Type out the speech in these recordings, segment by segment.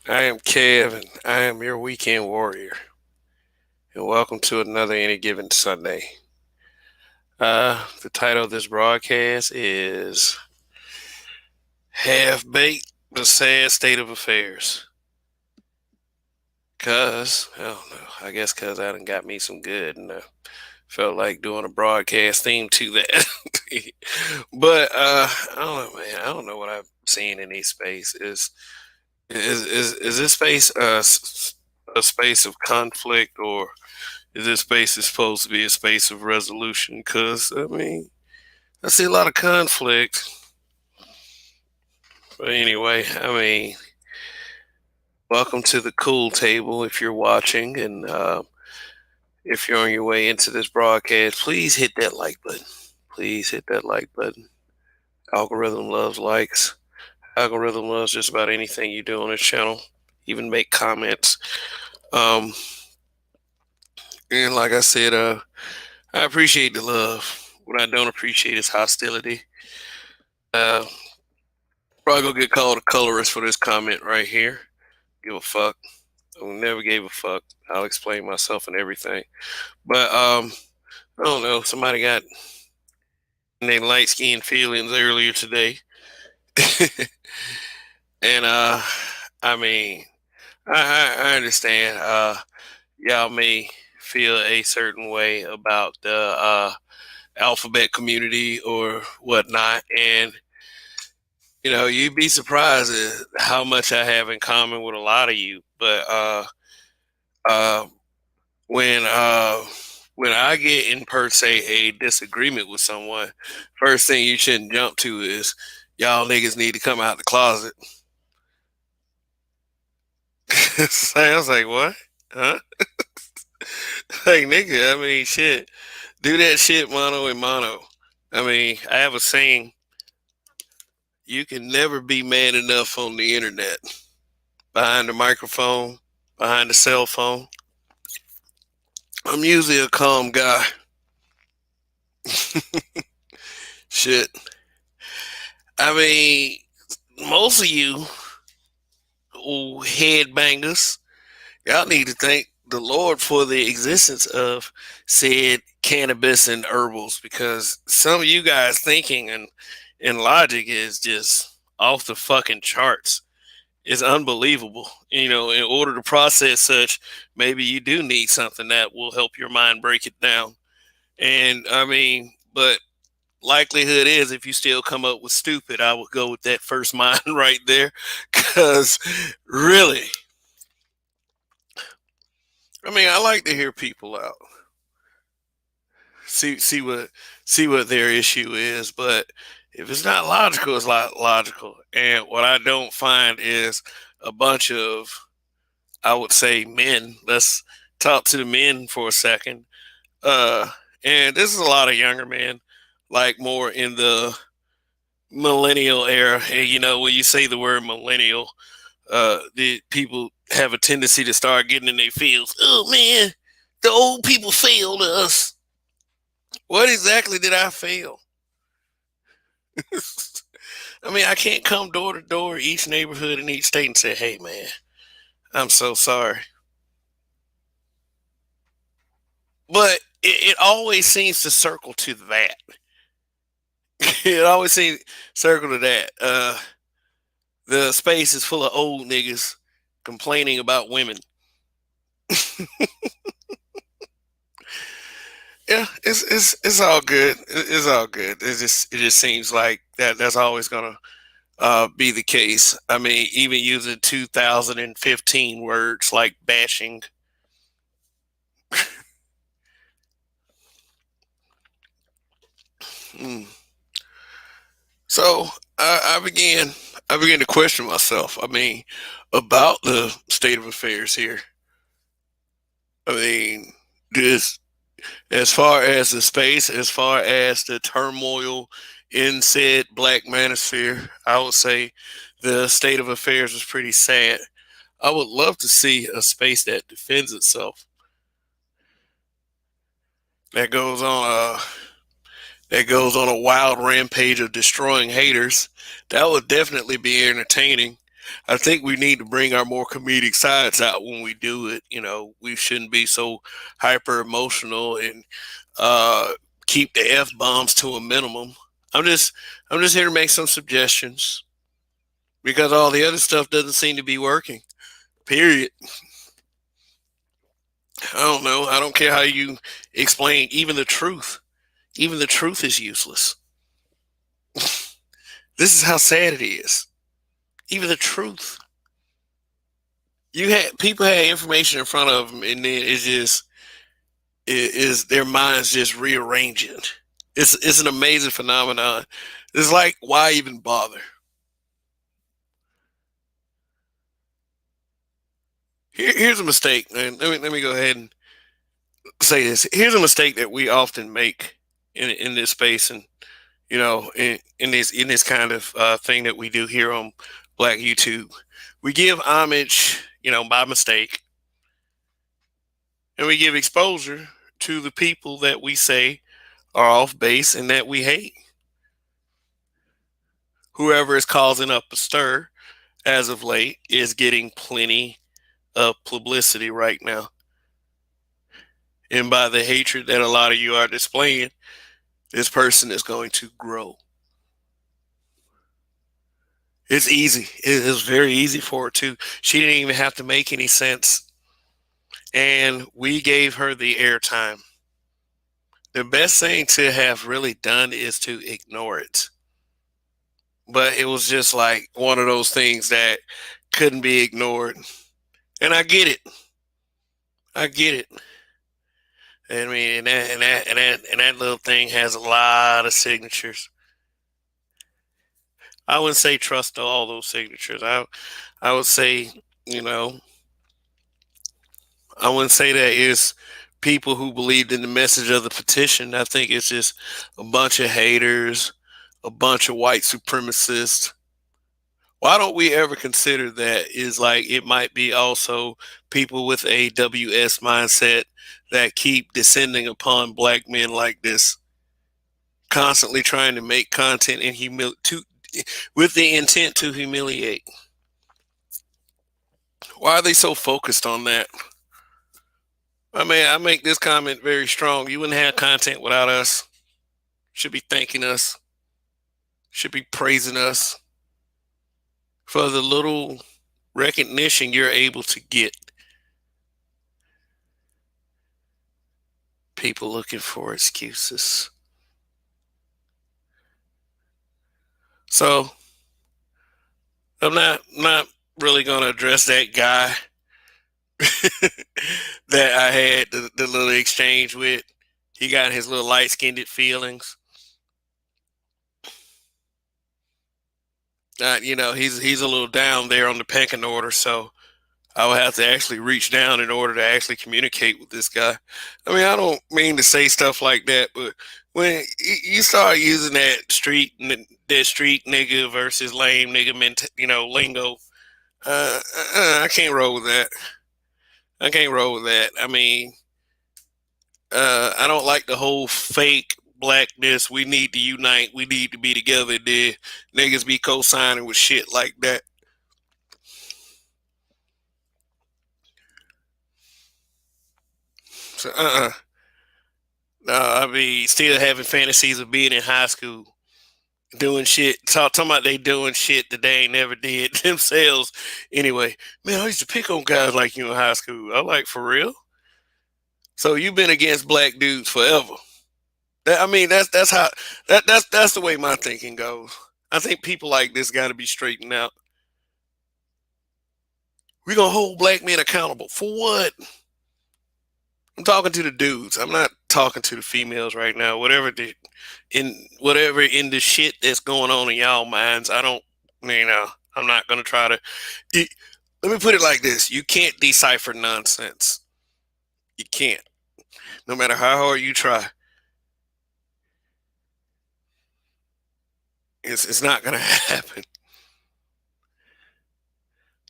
I am Kev, and I am your weekend warrior. And welcome to another Any Given Sunday. The title of this broadcast is Half Baked, the Sad State of Affairs. I don't know, I guess because I done got me some good and felt like doing a broadcast theme to that. But I don't know, man. I don't know what I'm seeing in these spaces. Is this space a space of conflict, or this space is supposed to be a space of resolution? Because, I mean, I see a lot of conflict. But anyway, I mean, welcome to the cool table if you're watching. And if you're on your way into this broadcast, please hit that like button. Please hit that like button. Algorithm loves likes. Algorithm loves just about anything you do on this channel. Even make comments. Um, and like I said, I appreciate the love. What I don't appreciate is hostility. Uh, Probably gonna get called a colorist for this comment right here. Give a fuck. I never gave a fuck. I'll explain myself and everything. But I don't know. Somebody got in their light skinned feelings earlier today. And I mean, I understand. Y'all may feel a certain way about the alphabet community or whatnot, and you'd be surprised at how much I have in common with a lot of you. But uh, when uh, when I get in per se a disagreement with someone, first thing you shouldn't jump to is y'all niggas need to come out the closet. Sounds like what? Huh? Like nigga, I mean shit. Do that shit mano a mano. I mean, I have a saying: you can never be man enough on the internet. Behind the microphone, behind the cell phone, I'm usually a calm guy. Shit. I mean, most of you headbangers, y'all need to thank the Lord for the existence of said cannabis and herbals, because some of you guys thinking and logic is just off the fucking charts. It's unbelievable. In order to process such, maybe you do need something that will help your mind break it down. And I mean, but likelihood is if you still come up with stupid, I would go with that first mind right there. Cause really, I mean, I like to hear people out. See what their issue is, but if it's not logical, it's not logical. And what I don't find is a bunch of, I would say, men. Let's talk to the men for a second. Uh and this is a lot of younger men, like more in the millennial era. And when you say the word millennial, the people have a tendency to start getting in their feels. Oh man, the old people failed us. What exactly did I fail? I mean, I can't come door to door each neighborhood in each state and say, "Hey man, I'm so sorry." But it always seems to circle to that. It always seems circle to that. The space is full of old niggas complaining about women. Yeah, it's all good. It's all good. It just seems like that's always gonna be the case. I mean, even using 2015 words like bashing. Mm. So I began to question myself. I mean, about the state of affairs here. I mean, this as far as the space, as far as the turmoil in said black manosphere, I would say the state of affairs is pretty sad. I would love to see a space that defends itself, that goes on a wild rampage of destroying haters. That would definitely be entertaining. I think we need to bring our more comedic sides out when we do it. You know, we shouldn't be so hyper emotional and uh, keep the f bombs to a minimum. I'm just I'm just here to make some suggestions because all the other stuff doesn't seem to be working. Period. I don't know. I don't care how you explain even the truth. Even the truth is useless. This is how sad it is. Even the truth. You had people had information in front of them, and then it's just is their minds just rearranging. It's an amazing phenomenon. It's like why even bother? Here's a mistake, and let me go ahead and say this. Here's a mistake that we often make in this space, and in this kind of thing that we do here on Black YouTube. We give homage, by mistake, and we give exposure to the people that we say are off base and that we hate. Whoever is causing up a stir as of late is getting plenty of publicity right now. And by the hatred that a lot of you are displaying, this person is going to grow. It's easy. It is very easy for her too. She didn't even have to make any sense. And we gave her the airtime. The best thing to have really done is to ignore it. But it was just like one of those things that couldn't be ignored. And I get it. I get it. I mean, and that little thing has a lot of signatures. I wouldn't say trust all those signatures. I would say, you know, I wouldn't say that it's people who believed in the message of the petition. I think it's just a bunch of haters, a bunch of white supremacists. Why don't we ever consider that is like it might be also people with a WS mindset that keep descending upon black men like this, constantly trying to make content and with the intent to humiliate. Why are they so focused on that? I mean, I make this comment very strong. You wouldn't have content without us. Should be thanking us. Should be praising us for the little recognition you're able to get. People looking for excuses. So I'm not really gonna address that guy that I had the little exchange with. He got his little light skinned feelings. He's a little down there on the pecking order, so I would have to actually reach down in order to actually communicate with this guy. I mean, I don't mean to say stuff like that, but when you start using that street nigga versus lame nigga, lingo, I can't roll with that. I can't roll with that. I mean, I don't like the whole fake blackness. We need to unite. We need to be together. The niggas be co-signing with shit like that. So, no, I mean, still having fantasies of being in high school, doing shit, talking about they doing shit that they ain't never did themselves. Anyway, man, I used to pick on guys like you in high school. I'm like, for real? So you've been against black dudes forever? I mean, that's how that's the way my thinking goes. I think people like this got to be straightened out. We're gonna hold black men accountable for what? I'm talking to the dudes. I'm not talking to the females right now. Whatever in the shit that's going on in y'all minds, I don't. I'm not gonna try to. It, Let me put it like this: you can't decipher nonsense. You can't, no matter how hard you try. It's not gonna happen.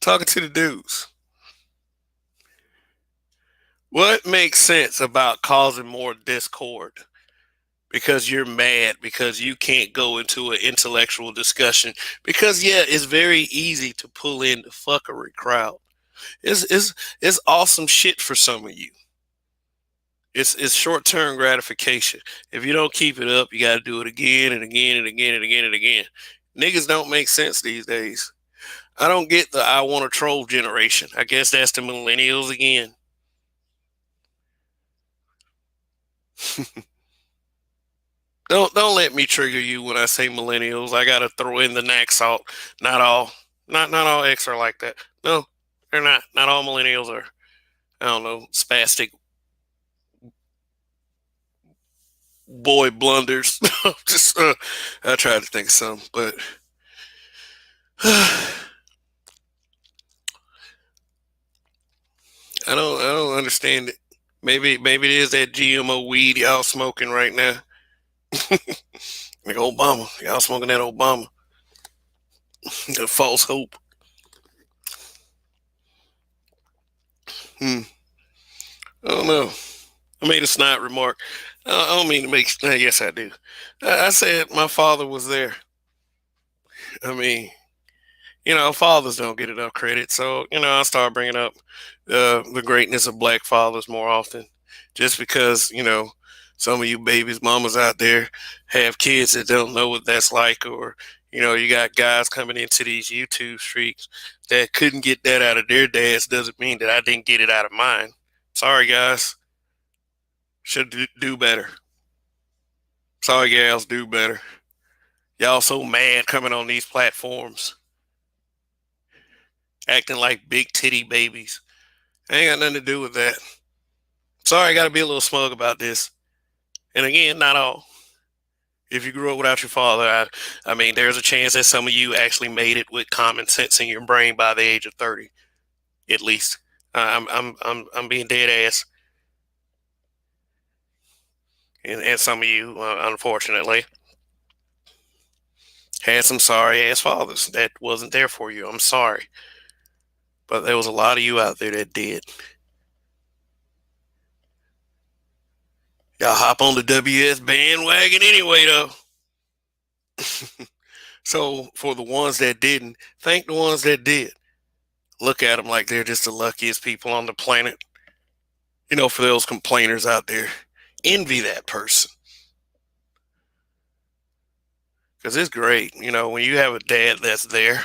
Talking to the dudes. What makes sense about causing more discord? because you're mad because you can't go into an intellectual discussion because yeah, it's very easy to pull in the fuckery crowd. It's awesome shit for some of you. It's short term gratification. If you don't keep it up, you got to do it again and again and again and again and again. Niggas don't make sense these days. I don't get the I want to troll generation. I guess that's the millennials again. Don't let me trigger you when I say millennials. I gotta throw in the knack salt. Not all, not all X are like that. No, they're not. Not all millennials are. I don't know, spastic boy blunders. Just I tried to think of some, but I don't understand it. Maybe it is that GMO weed y'all smoking right now. Like Obama, y'all smoking that Obama, the false hope. Hmm. I don't know. I made a snide remark. I don't mean to make. Yes, I do. I said my father was there. I mean, fathers don't get enough credit. So, I start bringing up the greatness of black fathers more often, just because some of you babies, mamas out there have kids that don't know what that's like, or you got guys coming into these YouTube streaks that couldn't get that out of their dads. Doesn't mean that I didn't get it out of mine. Sorry, guys. Should do better. Sorry, gals, do better. Y'all so mad coming on these platforms, acting like big titty babies. I ain't got nothing to do with that. Sorry, I got to be a little smug about this. And again, not all. If you grew up without your father, I mean, there's a chance that some of you actually made it with common sense in your brain by the age of 30, at least. I'm being dead ass, and some of you, unfortunately, had some sorry ass fathers that wasn't there for you. I'm sorry, but there was a lot of you out there that did. Y'all hop on the WS bandwagon anyway, though. So for the ones that didn't, thank the ones that did. Look at them like they're just the luckiest people on the planet. For those complainers out there, envy that person. Because it's great. When you have a dad that's there,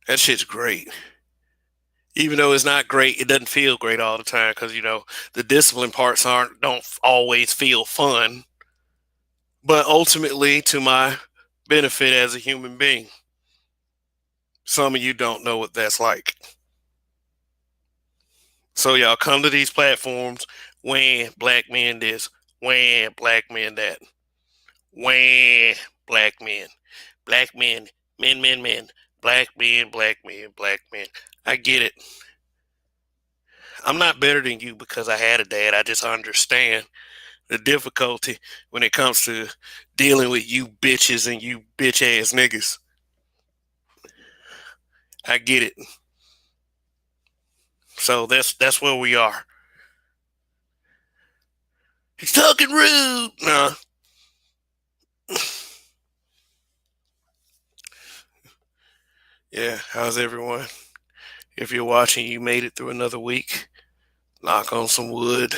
that shit's great. Even though it's not great, it doesn't feel great all the time because, the discipline parts don't always feel fun. But ultimately, to my benefit as a human being, some of you don't know what that's like. So y'all come to these platforms when black men this, when black men that, when black men, men, black men, black men, black men. I get it. I'm not better than you because I had a dad. I just understand the difficulty when it comes to dealing with you bitches and you bitch ass niggas. I get it. So that's where we are. He's talking rude. Nah. Yeah, how's everyone? If you're watching, you made it through another week. Knock on some wood.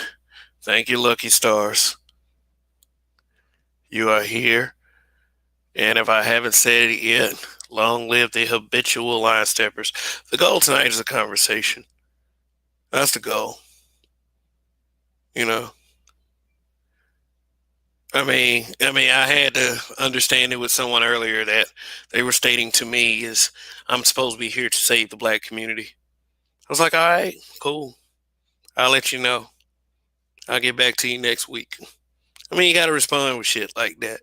Thank you, lucky stars. You are here. And if I haven't said it yet, long live the habitual line steppers. The goal tonight is a conversation. That's the goal. I had to understand it with someone earlier that they were stating to me is I'm supposed to be here to save the black community. I was like, all right, cool. I'll let you know. I'll get back to you next week. You got to respond with shit like that.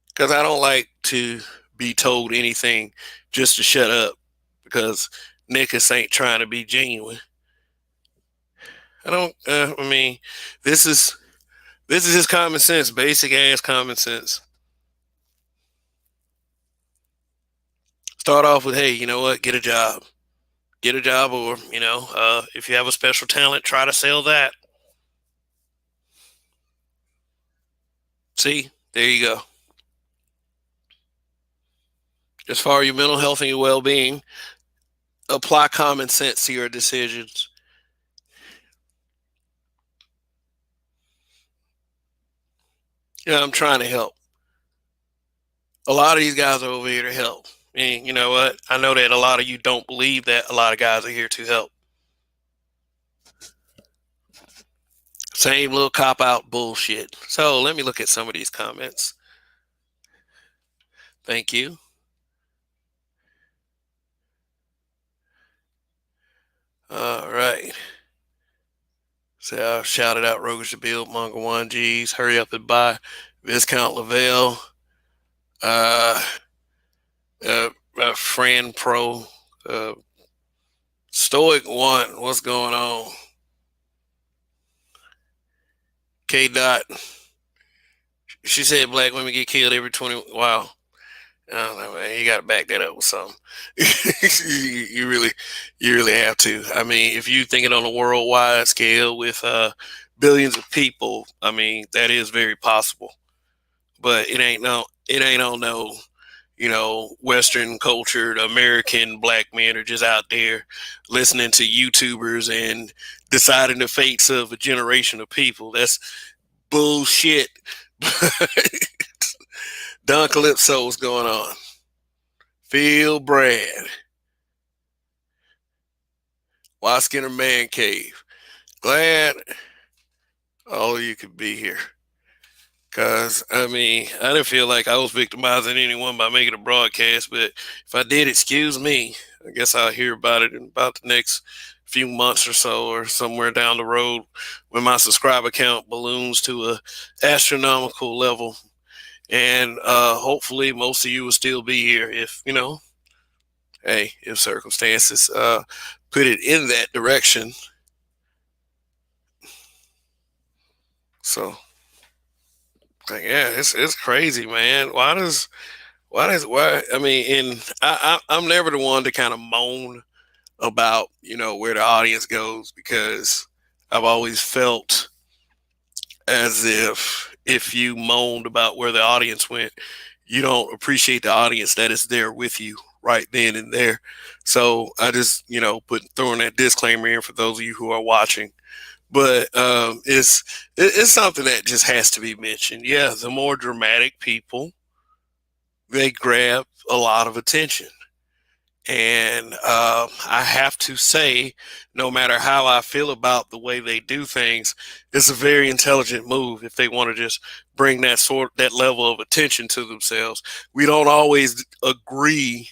Because I don't like to be told anything just to shut up because niggas ain't trying to be genuine. I don't, this is just common sense, basic ass common sense. Start off with, hey, you know what? Get a job. Get a job, or, if you have a special talent, try to sell that. See, there you go. As far as your mental health and your well-being, apply common sense to your decisions. Yeah, I'm trying to help. A lot of these guys are over here to help. And you know what? I know that a lot of you don't believe that a lot of guys are here to help. Same little cop out bullshit. So let me look at some of these comments. Thank you. All right. So I shouted out Rogues to Build, Manga 1Gs, Hurry Up and Buy, Viscount Lavelle, uh, Fran Pro, uh, Stoic One, what's going on? K Dot, she said black women get killed every 20. Wow. I don't know, man. You got to back that up with something. you really, you really have to. I mean, if you think it on a worldwide scale with billions of people, I mean, that is very possible. But it ain't on no, Western cultured American black men are just out there listening to YouTubers and deciding the fates of a generation of people. That's bullshit. Don Calypso, what's going on? Phil Brad, Why Skinner Man Cave. Glad all of you could be here. Because, I mean, I didn't feel like I was victimizing anyone by making a broadcast, but if I did, excuse me. I guess I'll hear about it in about the next few months or so, or somewhere down the road when my subscriber count balloons to a astronomical level. And hopefully most of you will still be here if, hey, if circumstances put it in that direction. So, like, yeah, it's crazy, man. Why? I mean, and I'm never the one to kind of moan about where the audience goes, because I've always felt as if you moaned about where the audience went, you don't appreciate the audience that is there with you right then and there. So I just throwing that disclaimer in for those of you who are watching. But it's something that just has to be mentioned. Yeah, the more dramatic people, they grab a lot of attention. And I have to say, no matter how I feel about the way they do things, it's a very intelligent move if they want to just bring that level of attention to themselves. We don't always agree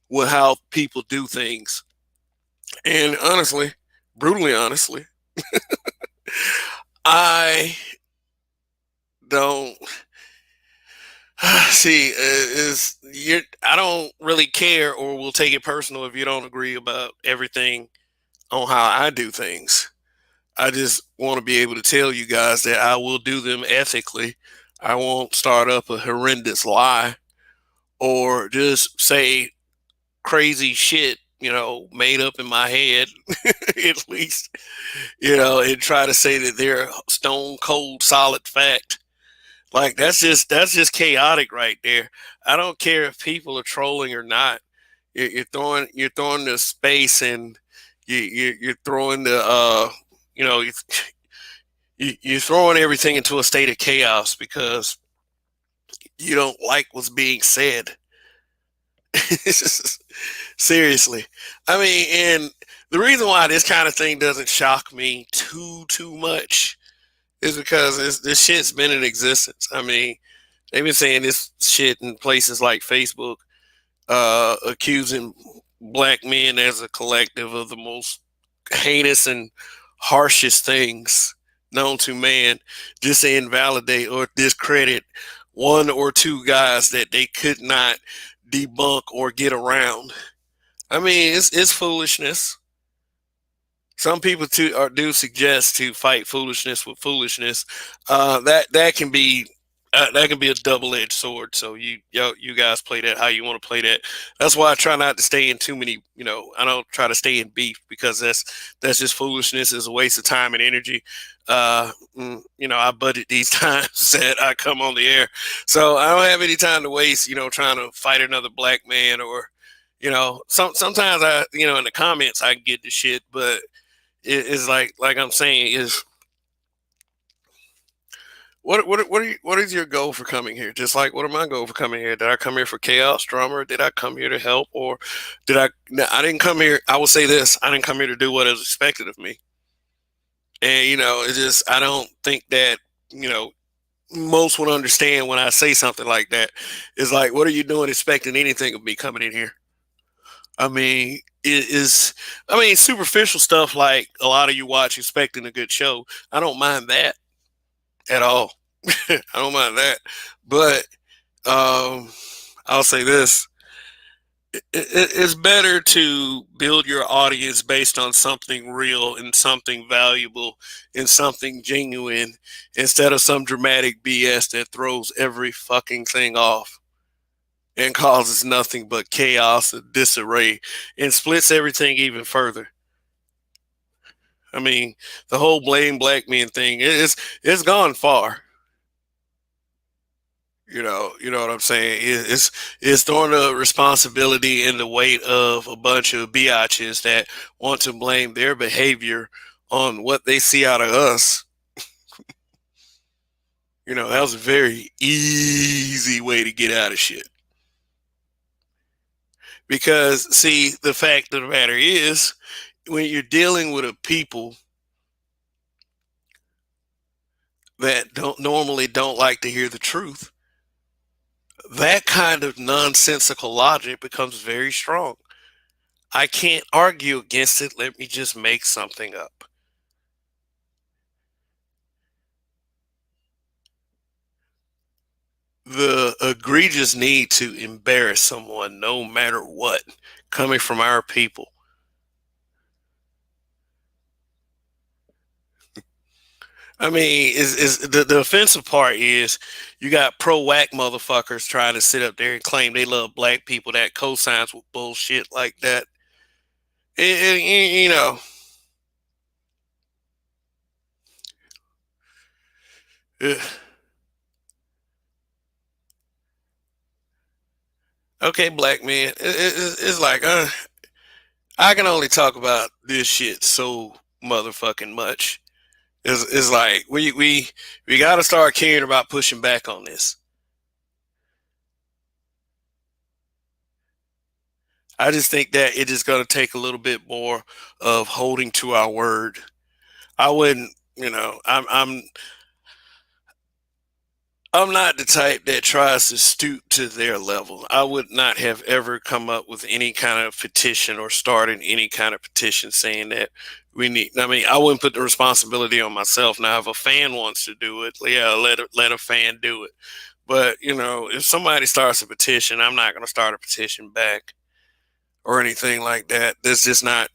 with how people do things. And honestly, brutally honestly, I don't see is you I don't really care or will take it personal if you don't agree about everything on how I do things. I just want to be able to tell you guys that I will do them ethically. I won't start up a horrendous lie or just say crazy shit, made up in my head, at least, and try to say that they're stone cold solid fact. Like that's just chaotic right there. I don't care if people are trolling or not. You're throwing the space, and you're throwing the you know you're throwing everything into a state of chaos because you don't like what's being said. Seriously, I mean, and the reason why this kind of thing doesn't shock me too much is because this shit's been in existence. I mean, they've been saying this shit in places like Facebook, accusing black men as a collective of the most heinous and harshest things known to man, just to invalidate or discredit one or two guys that they could not debunk or get around. I mean, it's foolishness. Some people do suggest to fight foolishness with foolishness. That can be that can be a double-edged sword. So you guys play that how you want to play that. That's why I try not to stay in too many. I don't try to stay in beef because that's just foolishness. It's a waste of time and energy. I budget these times that I come on the air, so I don't have any time to waste. Trying to fight another black man or sometimes in the comments I get the shit, but it's like I'm saying is what is your goal for coming here? Just like what am my goal for coming here? Did I come here for chaos, drama, or did I come here to help, or did I? No, I didn't come here. I will say this: I didn't come here to do what is expected of me. And it's just I don't think that you know most would understand when I say something like that. It's like, what are you doing expecting anything of me coming in here? I mean, superficial stuff like a lot of you watch expecting a good show. I don't mind that at all. I don't mind that. But I'll say this: it's better to build your audience based on something real and something valuable and something genuine instead of some dramatic BS that throws every fucking thing off and causes nothing but chaos and disarray and splits everything even further. I mean, the whole blame black men thing it's gone far. You know what I'm saying. It's throwing the responsibility and the weight of a bunch of biatches that want to blame their behavior on what they see out of us. That was a very easy way to get out of shit. Because see, the fact of the matter is, when you're dealing with a people that don't like to hear the truth, that kind of nonsensical logic becomes very strong. I can't argue against it. Let me just make something up. The egregious need to embarrass someone, no matter what, coming from our people. I mean, is the offensive part is you got pro whack motherfuckers trying to sit up there and claim they love black people that co-signs with bullshit like that. You know, okay, black man, it's like I can only talk about this shit so motherfucking much. It's like we got to start caring about pushing back on this. I just think that it is going to take a little bit more of holding to our word. I wouldn't, I'm not the type that tries to stoop to their level. I would not have ever come up with any kind of petition or started any kind of petition saying that we need. I mean, I wouldn't put the responsibility on myself. Now, if a fan wants to do it, yeah, let a fan do it. But if somebody starts a petition, I'm not going to start a petition back or anything like that. That's just not.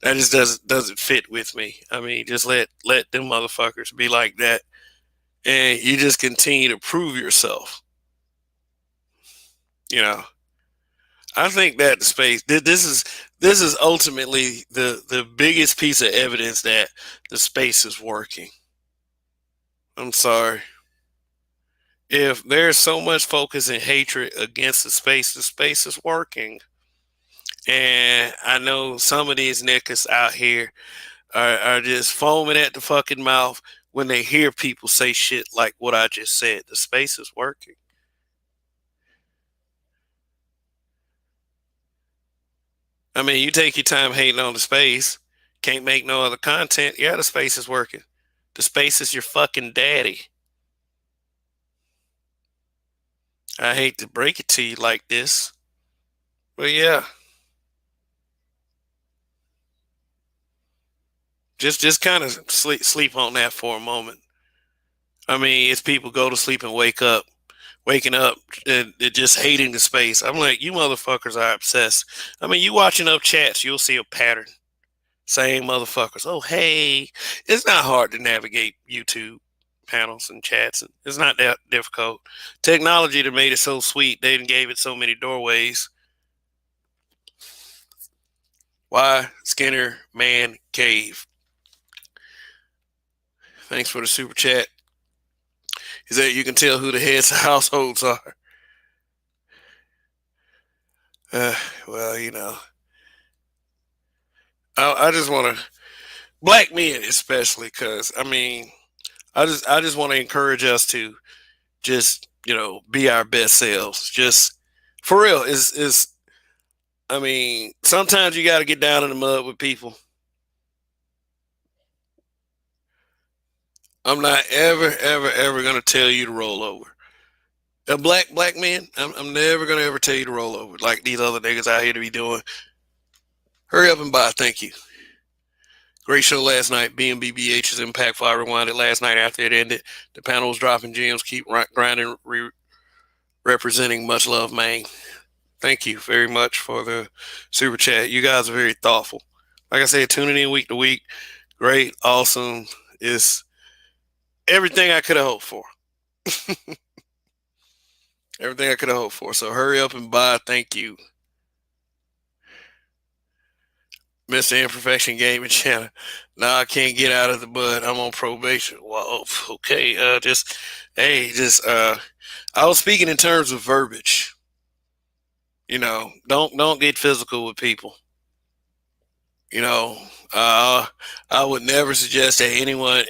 That just doesn't fit with me. I mean, just let them motherfuckers be like that, and you just continue to prove yourself. You know, I think that the space this is ultimately the biggest piece of evidence that the space is working. I'm sorry. If there's so much focus and hatred against the space is working. And I know some of these niggas out here are just foaming at the fucking mouth when they hear people say shit like what I just said. The space is working. I mean, you take your time hating on the space, can't make no other content. Yeah, the space is working. The space is your fucking daddy. I hate to break it to you like this, but yeah, just kind of sleep on that for a moment. I mean, it's people go to sleep and waking up and just hating the space. I'm like, you motherfuckers are obsessed. I mean, you watching up chats, you'll see a pattern. Same motherfuckers. Oh, hey, it's not hard to navigate YouTube. panels and chats. And it's not that difficult. Technology that made it so sweet, they gave it so many doorways. Why Skinner Man Cave? Thanks for the super chat. Is that you can tell who the heads of households are? Uh, well, I just want to black men especially because I just want to encourage us to just be our best selves. Just for real is sometimes you got to get down in the mud with people. I'm not ever gonna tell you to roll over. A black man, I'm never gonna ever tell you to roll over like these other niggas out here to be doing. Hurry up and buy. Thank you. Great show last night. BMBBH's impactful. I rewinded last night after it ended. The panel was dropping gems. Keep grinding, representing. Much love, man. Thank you very much for the super chat. You guys are very thoughtful. Like I said, tuning in week to week. Great, awesome. It's everything I could have hoped for. Everything I could have hoped for. So hurry up and buy. Thank you. Mr. Imperfection Gaming Channel. Nah, I can't get out of the mud. I'm on probation. Well, okay. I was speaking in terms of verbiage. Don't get physical with people. You know, I would never suggest that anyone.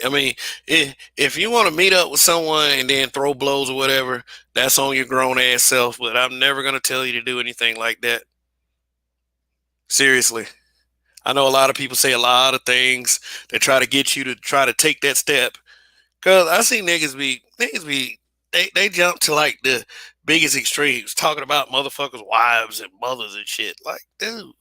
If you want to meet up with someone and then throw blows or whatever, that's on your grown ass self. But I'm never gonna tell you to do anything like that. Seriously. I know a lot of people say a lot of things that try to get you to try to take that step. Cause I see niggas be they jump to like the biggest extremes, talking about motherfuckers' wives and mothers and shit. Like, dude.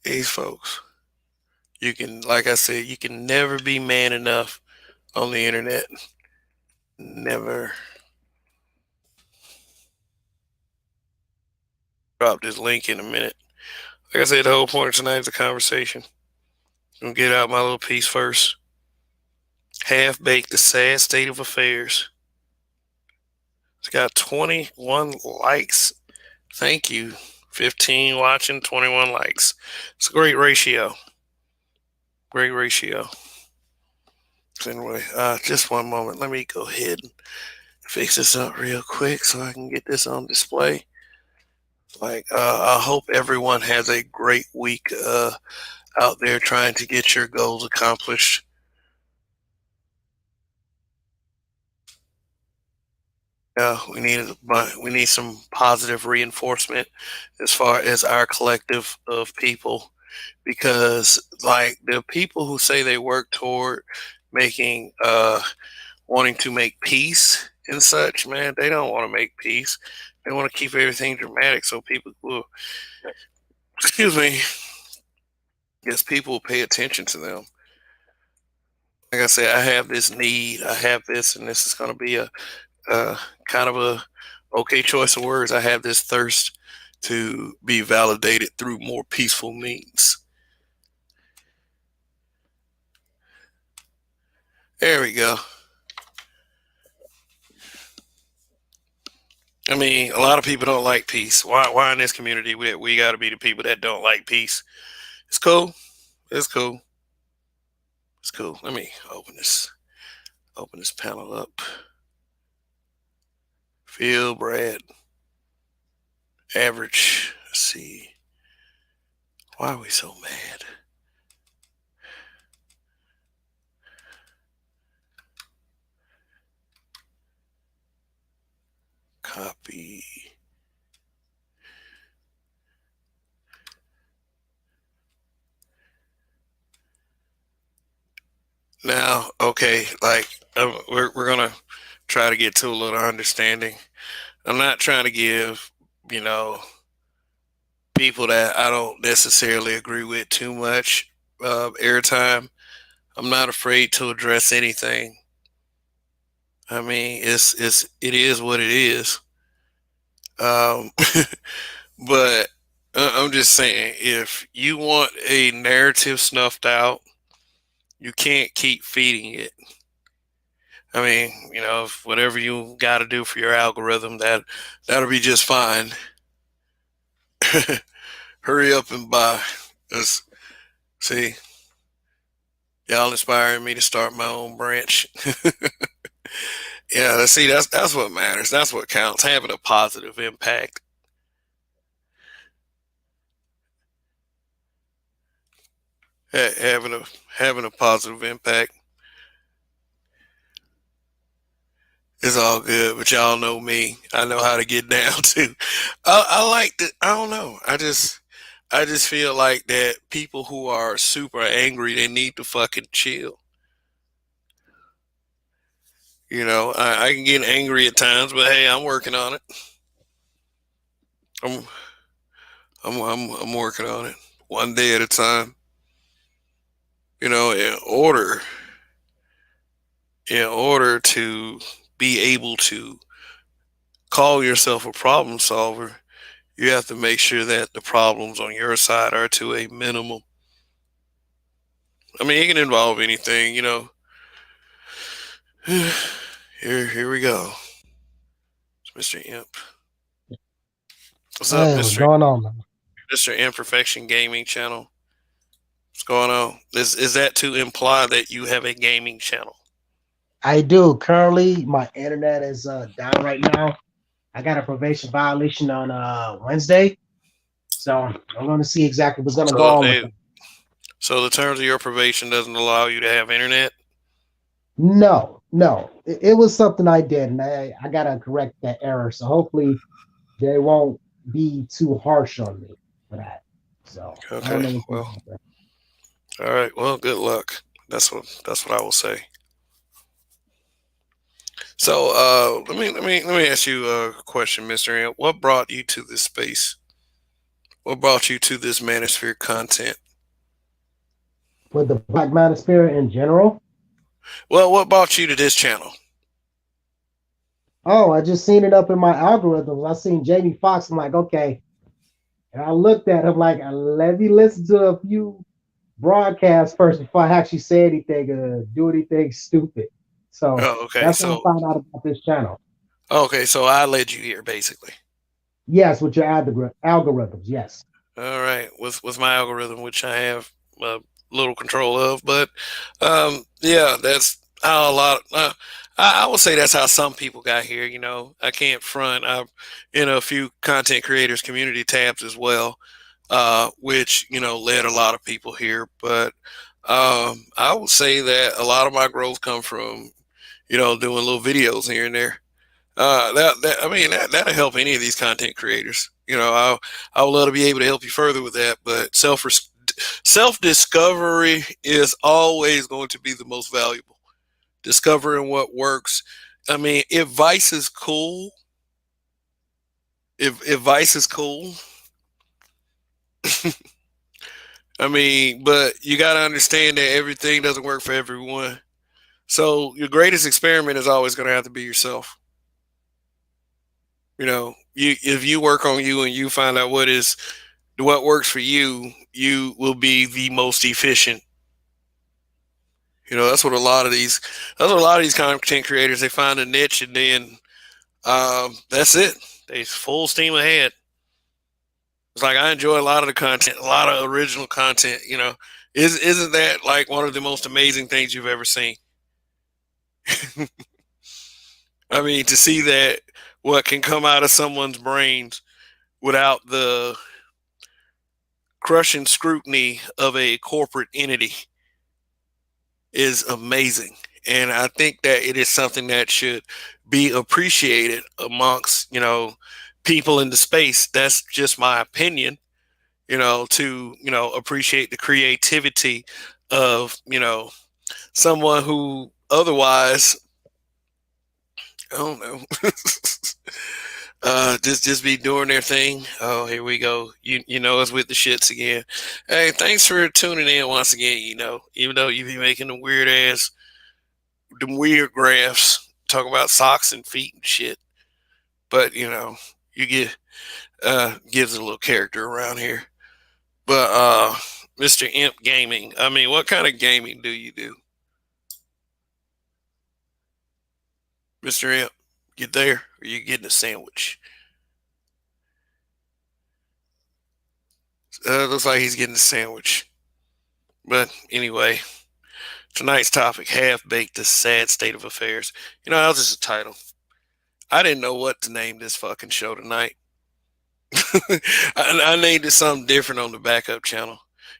These folks. You can, like I said, you can never be man enough on the internet. Never. Drop this link in a minute. Like I said, the whole point of tonight is a conversation. I'm gonna get out my little piece first. Half baked, the sad state of affairs. It's got 21 likes. Thank you. 15 watching, 21 likes. It's a great ratio. Great ratio. So anyway, just one moment. Let me go ahead and fix this up real quick so I can get this on display. I hope everyone has a great week out there trying to get your goals accomplished. We need some positive reinforcement as far as our collective of people, because like the people who say they work toward making wanting to make peace and such, man, they don't want to make peace. They want to keep everything dramatic so people will, excuse me, yes, people will pay attention to them. Like I said, I have this need, I have this, and this is going to be a kind of a okay choice of words. I have this thirst to be validated through more peaceful means. There we go. A lot of people don't like peace. Why in this community we got to be the people that don't like peace? It's cool. It's cool. It's cool. Let me open this panel up. Phil, Brad, average. Let's see. Why are we so mad? Copy. Now, okay, we're gonna try to get to a little understanding. I'm not trying to give, you know, people that I don't necessarily agree with too much airtime. I'm not afraid to address anything. It is what it is. Um, but I'm just saying, if you want a narrative snuffed out, you can't keep feeding it. I mean, if whatever you got to do for your algorithm, that'll be just fine. Hurry up and buy. 'Cause, see, y'all inspiring me to start my own branch. Yeah, see, that's what matters. That's what counts. Having a positive impact. Having a positive impact is all good. But y'all know me. I know how to get down too. I like that. I don't know. I just feel like that people who are super angry, they need to fucking chill. I can get angry at times, but hey, I'm working on it. I'm I'm working on it one day at a time. In order to be able to call yourself a problem solver, you have to make sure that the problems on your side are to a minimum. I mean, it can involve anything. Here we go. It's Mr. Imp. What's up, Hey, what's Mr. going on, man? Mr. Imperfection Gaming Channel? What's going on? Is that to imply that you have a gaming channel? I do. Currently, my internet is down right now. I got a probation violation on Wednesday, so I'm going to see exactly what's going to go So, on with it, it. so the terms of your probation doesn't allow you to have internet. No, no, it was something I did, and I got to correct that error. So hopefully, they won't be too harsh on me for that. So I don't Okay. know what's going Well, on there. all right. Well, good luck. That's what I will say. So, let me ask you a question, Mister Ant. What brought you to this space? What brought you to this manosphere content? With the Black Manosphere in general. Well, what brought you to this channel? Oh, I just seen it up in my algorithms. I seen Jamie Foxx. I'm like, okay. And I looked at him like, let me listen to a few broadcasts first before I actually say anything or do anything stupid. So Oh, okay. that's how I So, found out about this channel. I led you here, basically. Yes, with your algorithms. Yes. All right, with my algorithm, which I have little control of, but yeah, that's how a lot. I would say that's how some people got here. I can't front. I'm in a few content creators community tabs as well, which led a lot of people here. But I would say that a lot of my growth come from doing little videos here and there. I mean, that'll help any of these content creators. I would love to be able to help you further with that, but self discovery is always going to be the most valuable. Discovering what works. I mean, if Vice is cool, if Vice is cool, I mean, but you got to understand that everything doesn't work for everyone. So your greatest experiment is always going to have to be yourself. If you work on you and you find out what works for you, you will be the most efficient. That's what a lot of these content creators, they find a niche, and then that's it. They full steam ahead. It's like I enjoy a lot of the content, a lot of original content. Isn't that like one of the most amazing things you've ever seen? I mean, to see that what can come out of someone's brains without the crushing scrutiny of a corporate entity is amazing. And I think that it is something that should be appreciated amongst, people in the space. That's just my opinion, to, appreciate the creativity of, someone who otherwise, I don't know, just be doing their thing. Oh, here we go. You know us with the shits again. Hey, thanks for tuning in once again. Even though you be making them weird graphs talking about socks and feet and shit, but You get gives it a little character around here. But Mr. Imp Gaming, I mean, what kind of gaming do you do? Mr. Imp, you there? Or you getting a sandwich? Looks like he's getting a sandwich. But anyway, tonight's topic, Half Baked, the Sad State of Affairs. You know, that was just a title. I didn't know what to name this fucking show tonight. I named it something different on the backup channel.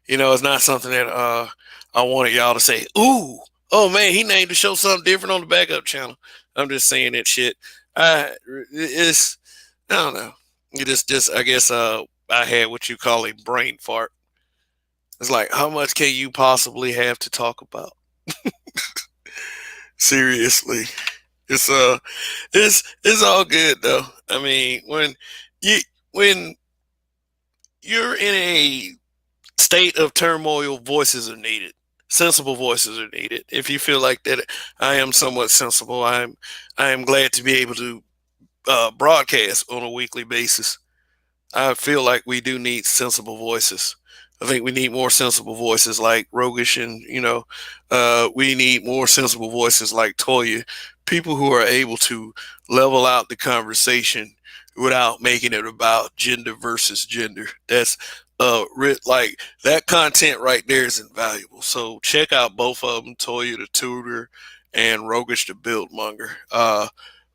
You know, it's not something that I wanted y'all to say, ooh, oh man, he named the show something different on the backup channel. I'm just saying that shit. It's, I don't know. You just I guess I had what you call a brain fart. It's like, how much can you possibly have to talk about? Seriously. It's it's all good though. I mean, you when you're in a state of turmoil, voices are needed. Sensible voices are needed. If you feel like that, I am somewhat sensible. I am glad to be able to broadcast on a weekly basis. I feel like we do need sensible voices. I think we need more sensible voices like Rogish, and we need more sensible voices like Toya. People who are able to level out the conversation without making it about gender versus gender. That's like that content right there is invaluable. So check out both of them, Toya the Tutor and Rogish the Buildmonger.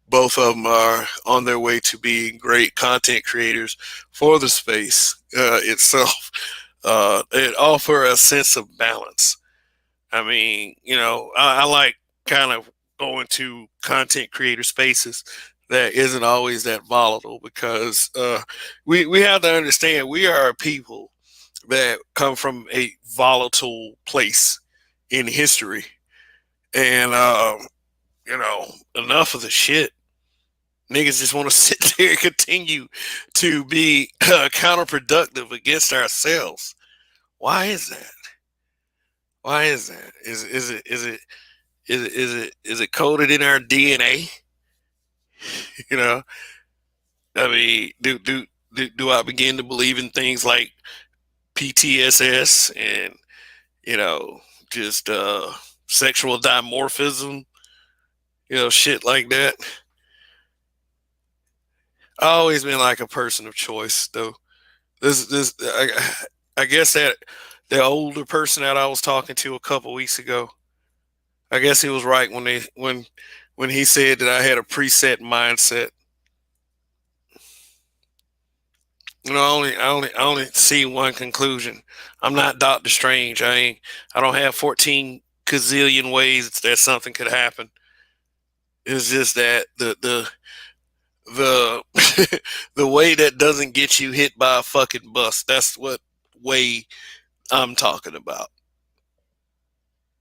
Both of them are on their way to being great content creators for the space itself. It offer a sense of balance. I mean, I like kind of going to content creator spaces that isn't always that volatile, because we have to understand we are a people that come from a volatile place in history, and enough of the shit. Niggas just want to sit there and continue to be counterproductive against ourselves. Why is that? Why is that? Is it coded in our DNA? You know, I mean, do I begin to believe in things like PTSS and just sexual dimorphism? Shit like that. I always been like a person of choice, though. I guess that the older person that I was talking to a couple weeks ago, I guess he was right when he said that I had a preset mindset. I only see one conclusion. I'm not Doctor Strange. I don't have 14 gazillion ways that something could happen. It's just that the the way that doesn't get you hit by a fucking bus. That's what way I'm talking about.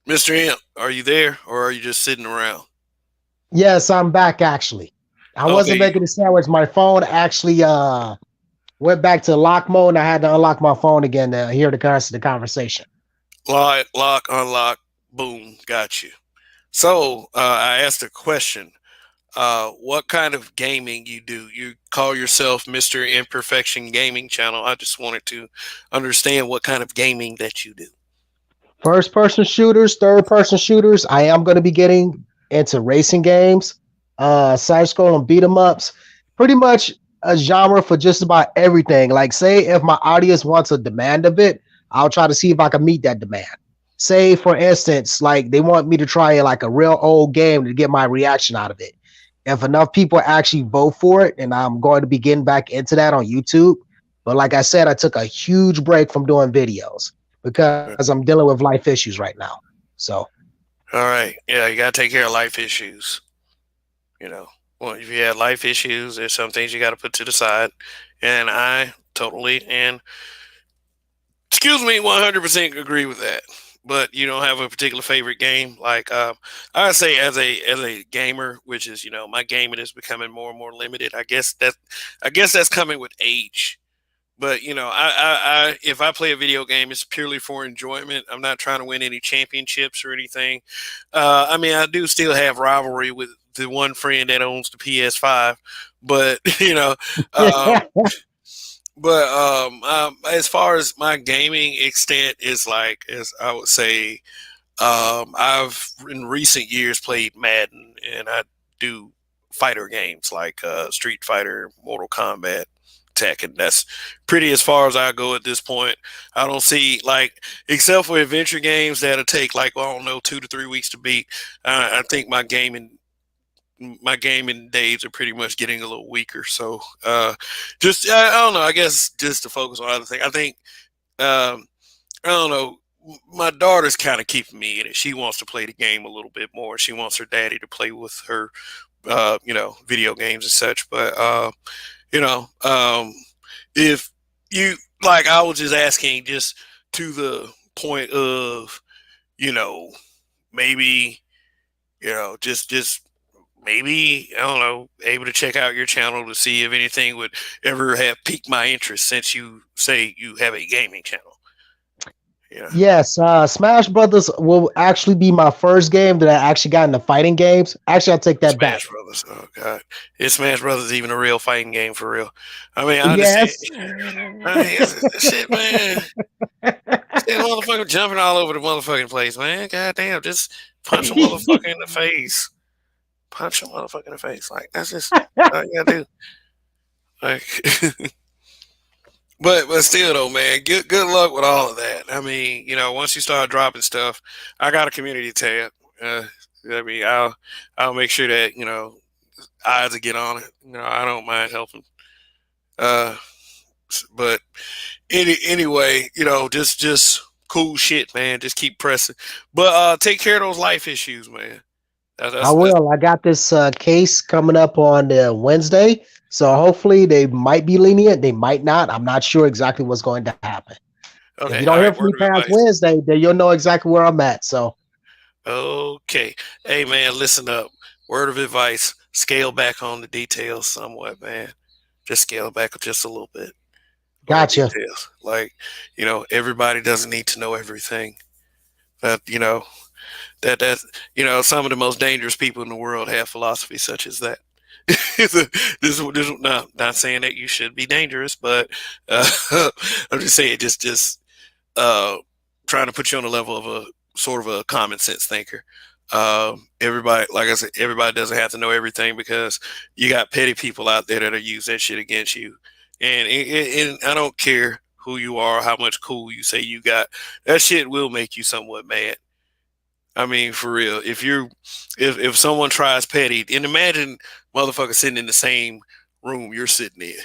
Mr. Imp, are you there or are you just sitting around? Yes, I'm back actually. I wasn't Okay, making a sandwich. My phone actually went back to lock mode and I had to unlock my phone again to hear the conversation. lock, unlock, boom, got you. So I asked a question. What kind of gaming you do? You call yourself Mr. Imperfection Gaming Channel. I just wanted to understand what kind of gaming that you do. First person shooters, third person shooters. I am going to be getting into racing games, side scrolling beat 'em ups, pretty much a genre for just about everything. Like, say, if my audience wants a demand of it, I'll try to see if I can meet that demand. Say, for instance, like they want me to try like a real old game to get my reaction out of it. If enough people actually vote for it, and I'm going to be getting back into that on YouTube. But like I said, I took a huge break from doing videos because I'm dealing with life issues right now. So All right. Yeah, you got to take care of life issues. You know, well, if you have life issues, there's some things you got to put to the side. And I totally and excuse me, 100% agree with that. But you don't have a particular favorite game, like I say, as a gamer, which is my gaming is becoming more and more limited. I guess that's coming with age. But I if I play a video game, it's purely for enjoyment. I'm not trying to win any championships or anything. I mean, I do still have rivalry with the one friend that owns the PS5, but um, as far as my gaming extent is like, as I would say, I've in recent years played Madden, and I do fighter games like Street Fighter, Mortal Kombat, Tekken. That's pretty as far as I go at this point. I don't see like, except for adventure games that'll take like, well, I don't know, 2 to 3 weeks to beat. I think my gaming days are pretty much getting a little weaker. So just I don't know. I guess just to focus on other things. I think um, I don't know. My daughter's kind of keeping me in it. She wants to play the game a little bit more. She wants her daddy to play with her, video games and such. But you know, if you like, I was just asking, just to the point of, you know, maybe, just maybe, I don't know, able to check out your channel to see if anything would ever have piqued my interest, since you say you have a gaming channel. Yeah. Yes, Smash Brothers will actually be my first game that I actually got into fighting games. Actually, I'll take that back. Smash Brothers. Oh God, is Smash Brothers even a real fighting game for real? I mean, I understand. Yes. I mean, shit, man. That motherfucker jumping all over the motherfucking place, man. God damn, just punch a motherfucker in the face. Punch a motherfucker in the face. Like, that's just all you gotta do. Like, but still though, man, good luck with all of that. I mean, once you start dropping stuff, I got a community tab. Uh, I mean, I'll make sure that eyes will get on it. I don't mind helping. Uh, but anyway, just cool shit, man. Just keep pressing. But take care of those life issues, man. I That's will. I got this case coming up on Wednesday, so hopefully they might be lenient. They might not. I'm not sure exactly what's going to happen. If okay. you All don't hear right. from Word me of past advice. Wednesday, then you'll know exactly where I'm at. So, Okay. Hey, man, listen up. Word of advice. Scale back on the details somewhat, man. Just scale back just a little bit on the gotcha. details. Like, everybody doesn't need to know everything. That, that some of the most dangerous people in the world have philosophies such as that. This not saying that you should be dangerous, but uh, I'm just saying, just uh, trying to put you on the level of a sort of a common sense thinker. Everybody, like I said, everybody doesn't have to know everything, because you got petty people out there that'll use that shit against you. And I don't care who you are, how much cool you say you got, that shit will make you somewhat mad. I mean, for real. If someone tries petty, and imagine motherfuckers sitting in the same room you're sitting in,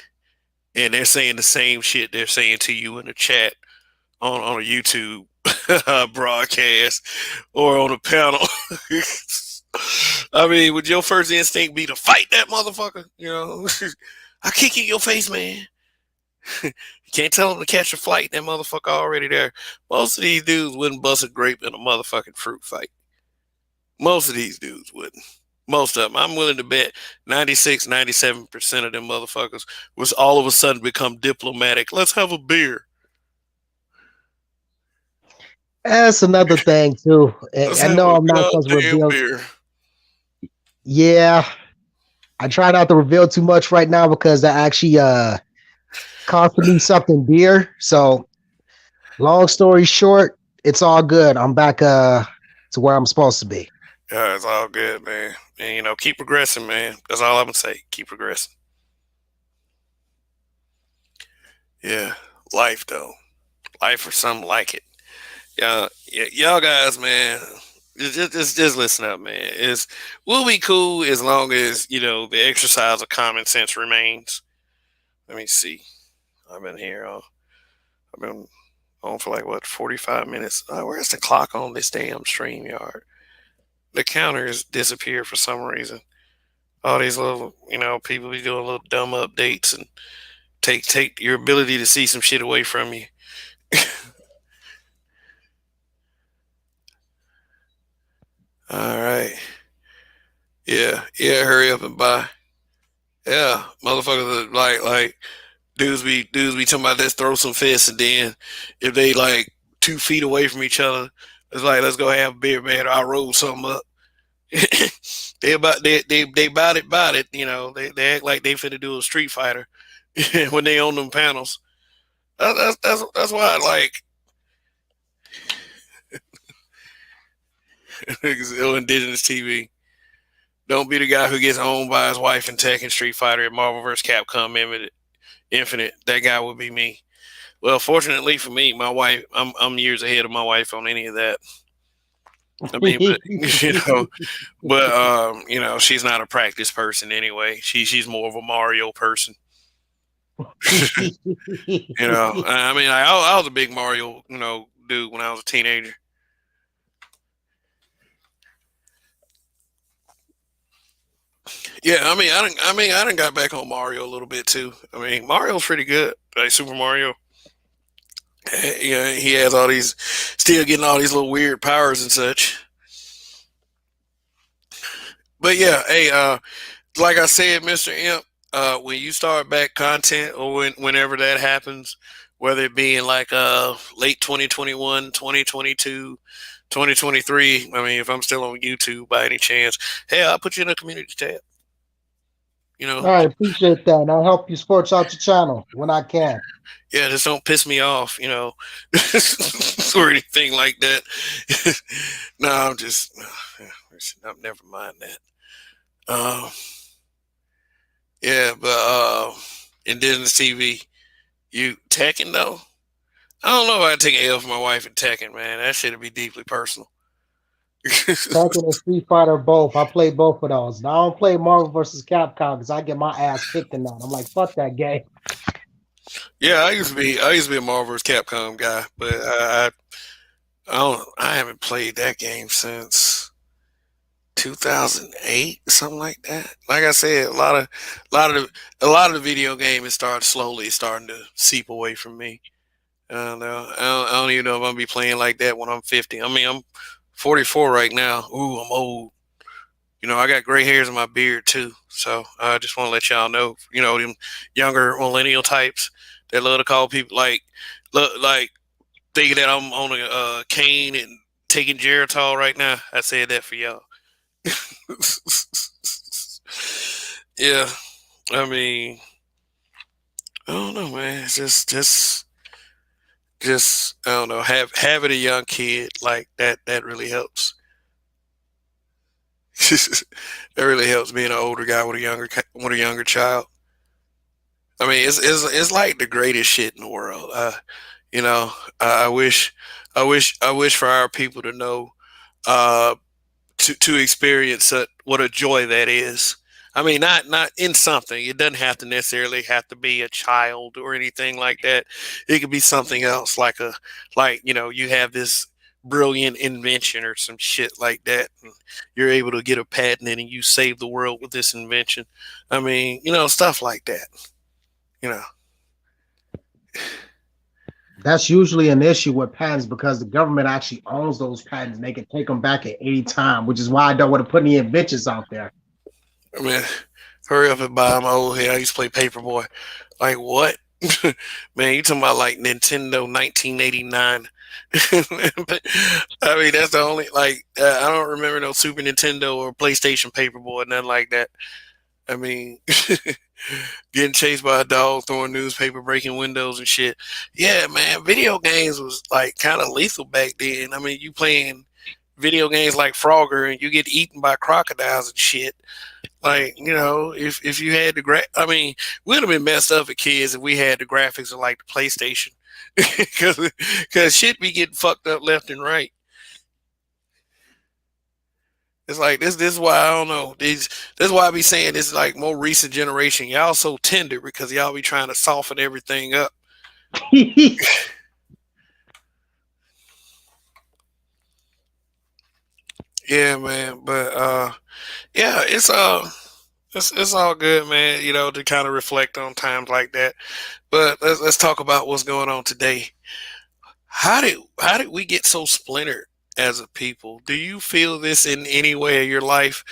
and they're saying the same shit they're saying to you in the chat on a YouTube broadcast or on a panel. I mean, would your first instinct be to fight that motherfucker? I kick you in your face, man. You can't tell them to catch a flight. That motherfucker already there. Most of these dudes wouldn't bust a grape in a motherfucking fruit fight. Most of these dudes wouldn't. Most of them. I'm willing to bet 96, 97% of them motherfuckers was all of a sudden become diplomatic. Let's have a beer. That's another thing too. Let's I have know a I'm not supposed to goddamn reveal. beer. Yeah, I try not to reveal too much right now because that actually costed me something dear. So, long story short, it's all good. I'm back to where I'm supposed to be. Yeah, it's all good, man. And keep progressing, man. That's all I'm gonna say. Keep progressing. Yeah, life though, life or something like it. Yeah, y'all guys, man. Just listen up, man. We'll be cool as long as the exercise of common sense remains. Let me see. I've been here. I've been on for like what, 45 minutes. Where's the clock on this damn stream yard? The counter has disappeared for some reason. All these little people be doing little dumb updates and take your ability to see some shit away from you. All right. Yeah. Hurry up and buy. Yeah, motherfuckers are like dudes be talking about let's throw some fists, and then if they like 2 feet away from each other, it's like let's go have a beer, man. Or I roll something up. They about it. You know, they act like they finna do a Street Fighter when they on them panels. That's why I like indigenous TV. Don't be the guy who gets owned by his wife in Tekken, Street Fighter, and Marvel vs. Capcom Infinite. That guy would be me. Well, fortunately for me, my wife, I'm years ahead of my wife on any of that. I mean, but she's not a practice person anyway. She's more of a Mario person. I mean, I was a big Mario, dude when I was a teenager. Yeah, I done got back on Mario a little bit too. I mean, Mario's pretty good. Like Super Mario. Yeah, he has all these, still getting all these little weird powers and such. But yeah, hey, like I said, Mister Imp, when you start back content or whenever that happens, whether it be in like late 2021, 2022, 2023. I mean, if I'm still on YouTube by any chance, hey, I'll put you in a community tab. I appreciate that, and I'll help you sports out your channel when I can. Yeah, just don't piss me off, or anything like that. No, I'm just, never mind that. Yeah, but indigenous TV, you Tekken though. I don't know if I'd take an L for my wife in Tekken, man. That shit'd be deeply personal. Tekken and Street Fighter both. I play both of those. And I don't play Marvel vs. Capcom because I get my ass kicked in that. I'm like, fuck that game. Yeah, I used to be a Marvel vs. Capcom guy, but I haven't played that game since 2008, something like that. Like I said, a lot of the video game is starting to seep away from me. I don't know. I don't even know if I'm gonna be playing like that when I'm 50. I mean, I'm 44 right now. Ooh, I'm old. I got gray hairs in my beard too. So I just want to let y'all know, them younger millennial types that love to call people like thinking that I'm on a cane and taking Geritol right now. I said that for y'all. Yeah, I mean, I don't know, man. It's just I don't know. Having a young kid like that really helps. That really helps being an older guy with a younger child. I mean, it's like the greatest shit in the world. You know, I wish, I wish for our people to know, uh, to experience what a joy that is. I mean, not in something. It doesn't have to necessarily have to be a child or anything like that. It could be something else, like you have this brilliant invention or some shit like that, and you're able to get a patent and you save the world with this invention. I mean, stuff like that. You know. That's usually an issue with patents because the government actually owns those patents and they can take them back at any time, which is why I don't want to put any inventions out there. I mean, hurry up and buy my old head. I used to play Paperboy. Like what? Man, you talking about like Nintendo 1989? I mean, that's the only I don't remember no Super Nintendo or PlayStation Paperboy, nothing like that. I mean, getting chased by a dog, throwing newspaper, breaking windows and shit. Yeah, man, video games was like kind of lethal back then. I mean, you playing video games like Frogger and you get eaten by crocodiles and shit. Like, if you had I mean, we'd have been messed up as kids if we had the graphics of like the PlayStation, because shit be getting fucked up left and right. It's like this. This is why I don't know. This is why I be saying this is like more recent generation. Y'all so tender because y'all be trying to soften everything up. Yeah, man. But yeah, it's all good, man. To kind of reflect on times like that. But let's talk about what's going on today. How did we get so splintered as a people. Do you feel this in any way of your life,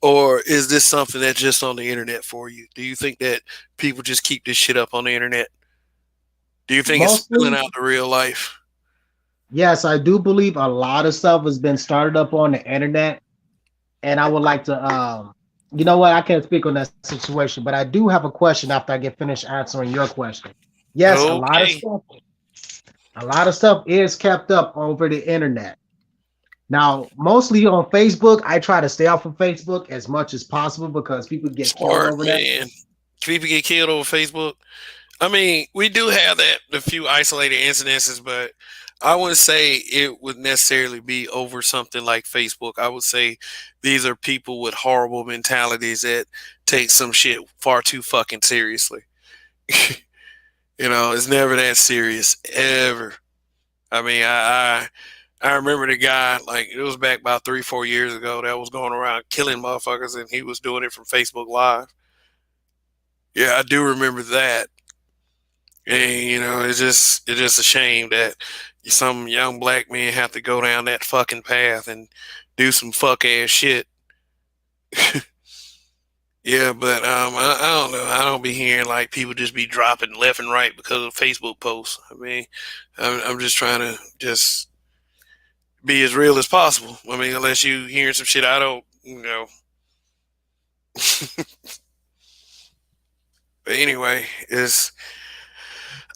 or is this something that's just on the internet for you? Do you think that people just keep this shit up on the internet? Do you think it's spilling Mostly, out to real life? yes, I do believe a lot of stuff has been started up on the internet, and I would like to, you know what? I can't speak on that situation, but I do have a question after I get finished answering your question. Yes, Okay. a lot of stuff is kept up over the internet. Now, mostly on Facebook, I try to stay off of Facebook as much as possible because people get killed Smart over that. man. People get killed over Facebook. I mean, we do have that the few isolated incidences, but I wouldn't say it would necessarily be over something like Facebook. I would say these are people with horrible mentalities that take some shit far too fucking seriously. It's never that serious ever. I mean, I remember the guy, like, it was back about 3 4 years ago, that was going around killing motherfuckers, and he was doing it from Facebook Live. Yeah, I do remember that. And it's just a shame that some young black men have to go down that fucking path and do some fuck ass shit. Yeah, but I don't know. I don't be hearing like people just be dropping left and right because of Facebook posts. I mean, I'm just trying to just be as real as possible. I mean, unless you hearing some shit I don't. But anyway, it's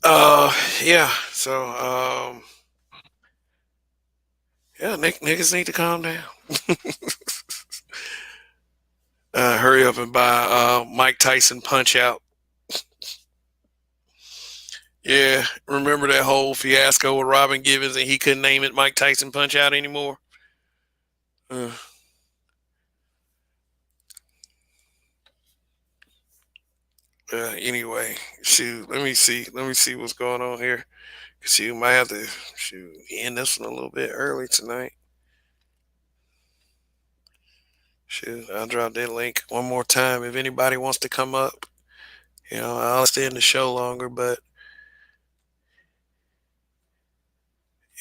yeah. So yeah, niggas need to calm down. Hurry up and buy Mike Tyson Punch Out. Yeah, remember that whole fiasco with Robin Givens and he couldn't name it Mike Tyson Punch Out anymore? Uh, anyway, shoot, let me see what's going on here. Shoot, might have to end this one a little bit early tonight. Shoot, I'll drop that link one more time if anybody wants to come up. I'll extend the show longer, but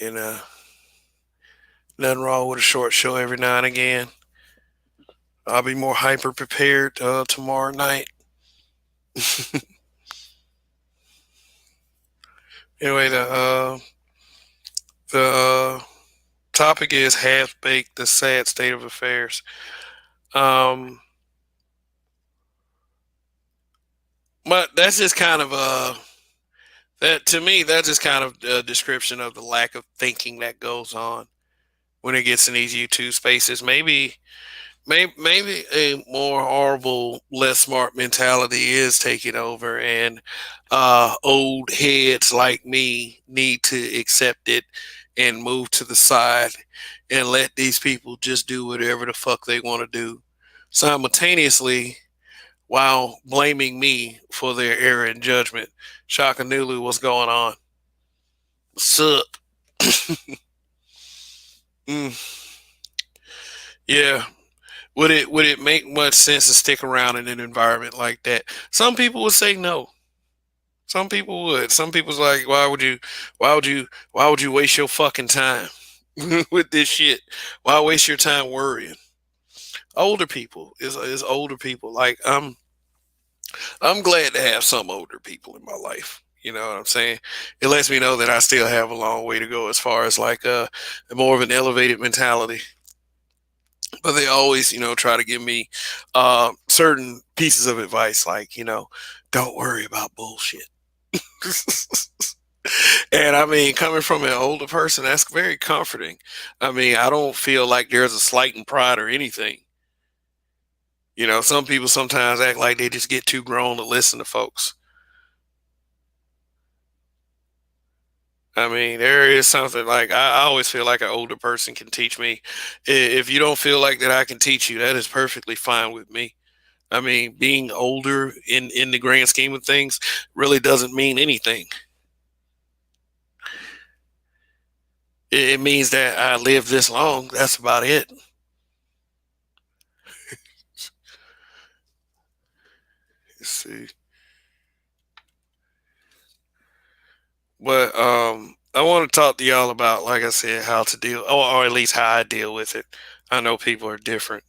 you know, nothing wrong with a short show every now and again. I'll be more hyper prepared tomorrow night. Anyway, the topic is half baked: the sad state of affairs. Um, but that's just kind of that to me. That's just kind of a description of the lack of thinking that goes on when it gets in these YouTube spaces. Maybe a more horrible, less smart mentality is taking over, and old heads like me need to accept it and move to the side and let these people just do whatever the fuck they want to do, simultaneously while blaming me for their error in judgment. Shaka Nulu, what's going on? What's up? Mm, yeah, would it make much sense to stick around in an environment like that? Some people would say no. Some people would. Some people's like, why would you waste your fucking time with this shit? Why waste your time worrying? Older people is older people. Like I'm glad to have some older people in my life. You know what I'm saying? It lets me know that I still have a long way to go as far as like more of an elevated mentality. But they always, try to give me certain pieces of advice, like, don't worry about bullshit. And I mean, coming from an older person, that's very comforting. I mean, I don't feel like there's a slight in pride or anything. Some people sometimes act like they just get too grown to listen to folks. I mean, there is something like I always feel like an older person can teach me. If you don't feel like that I can teach you, that is perfectly fine with me. I mean, being older in the grand scheme of things really doesn't mean anything. It means that I lived this long. That's about it. Let's see. But I want to talk to y'all about, like I said, how to deal, or at least how I deal with it. I know people are different.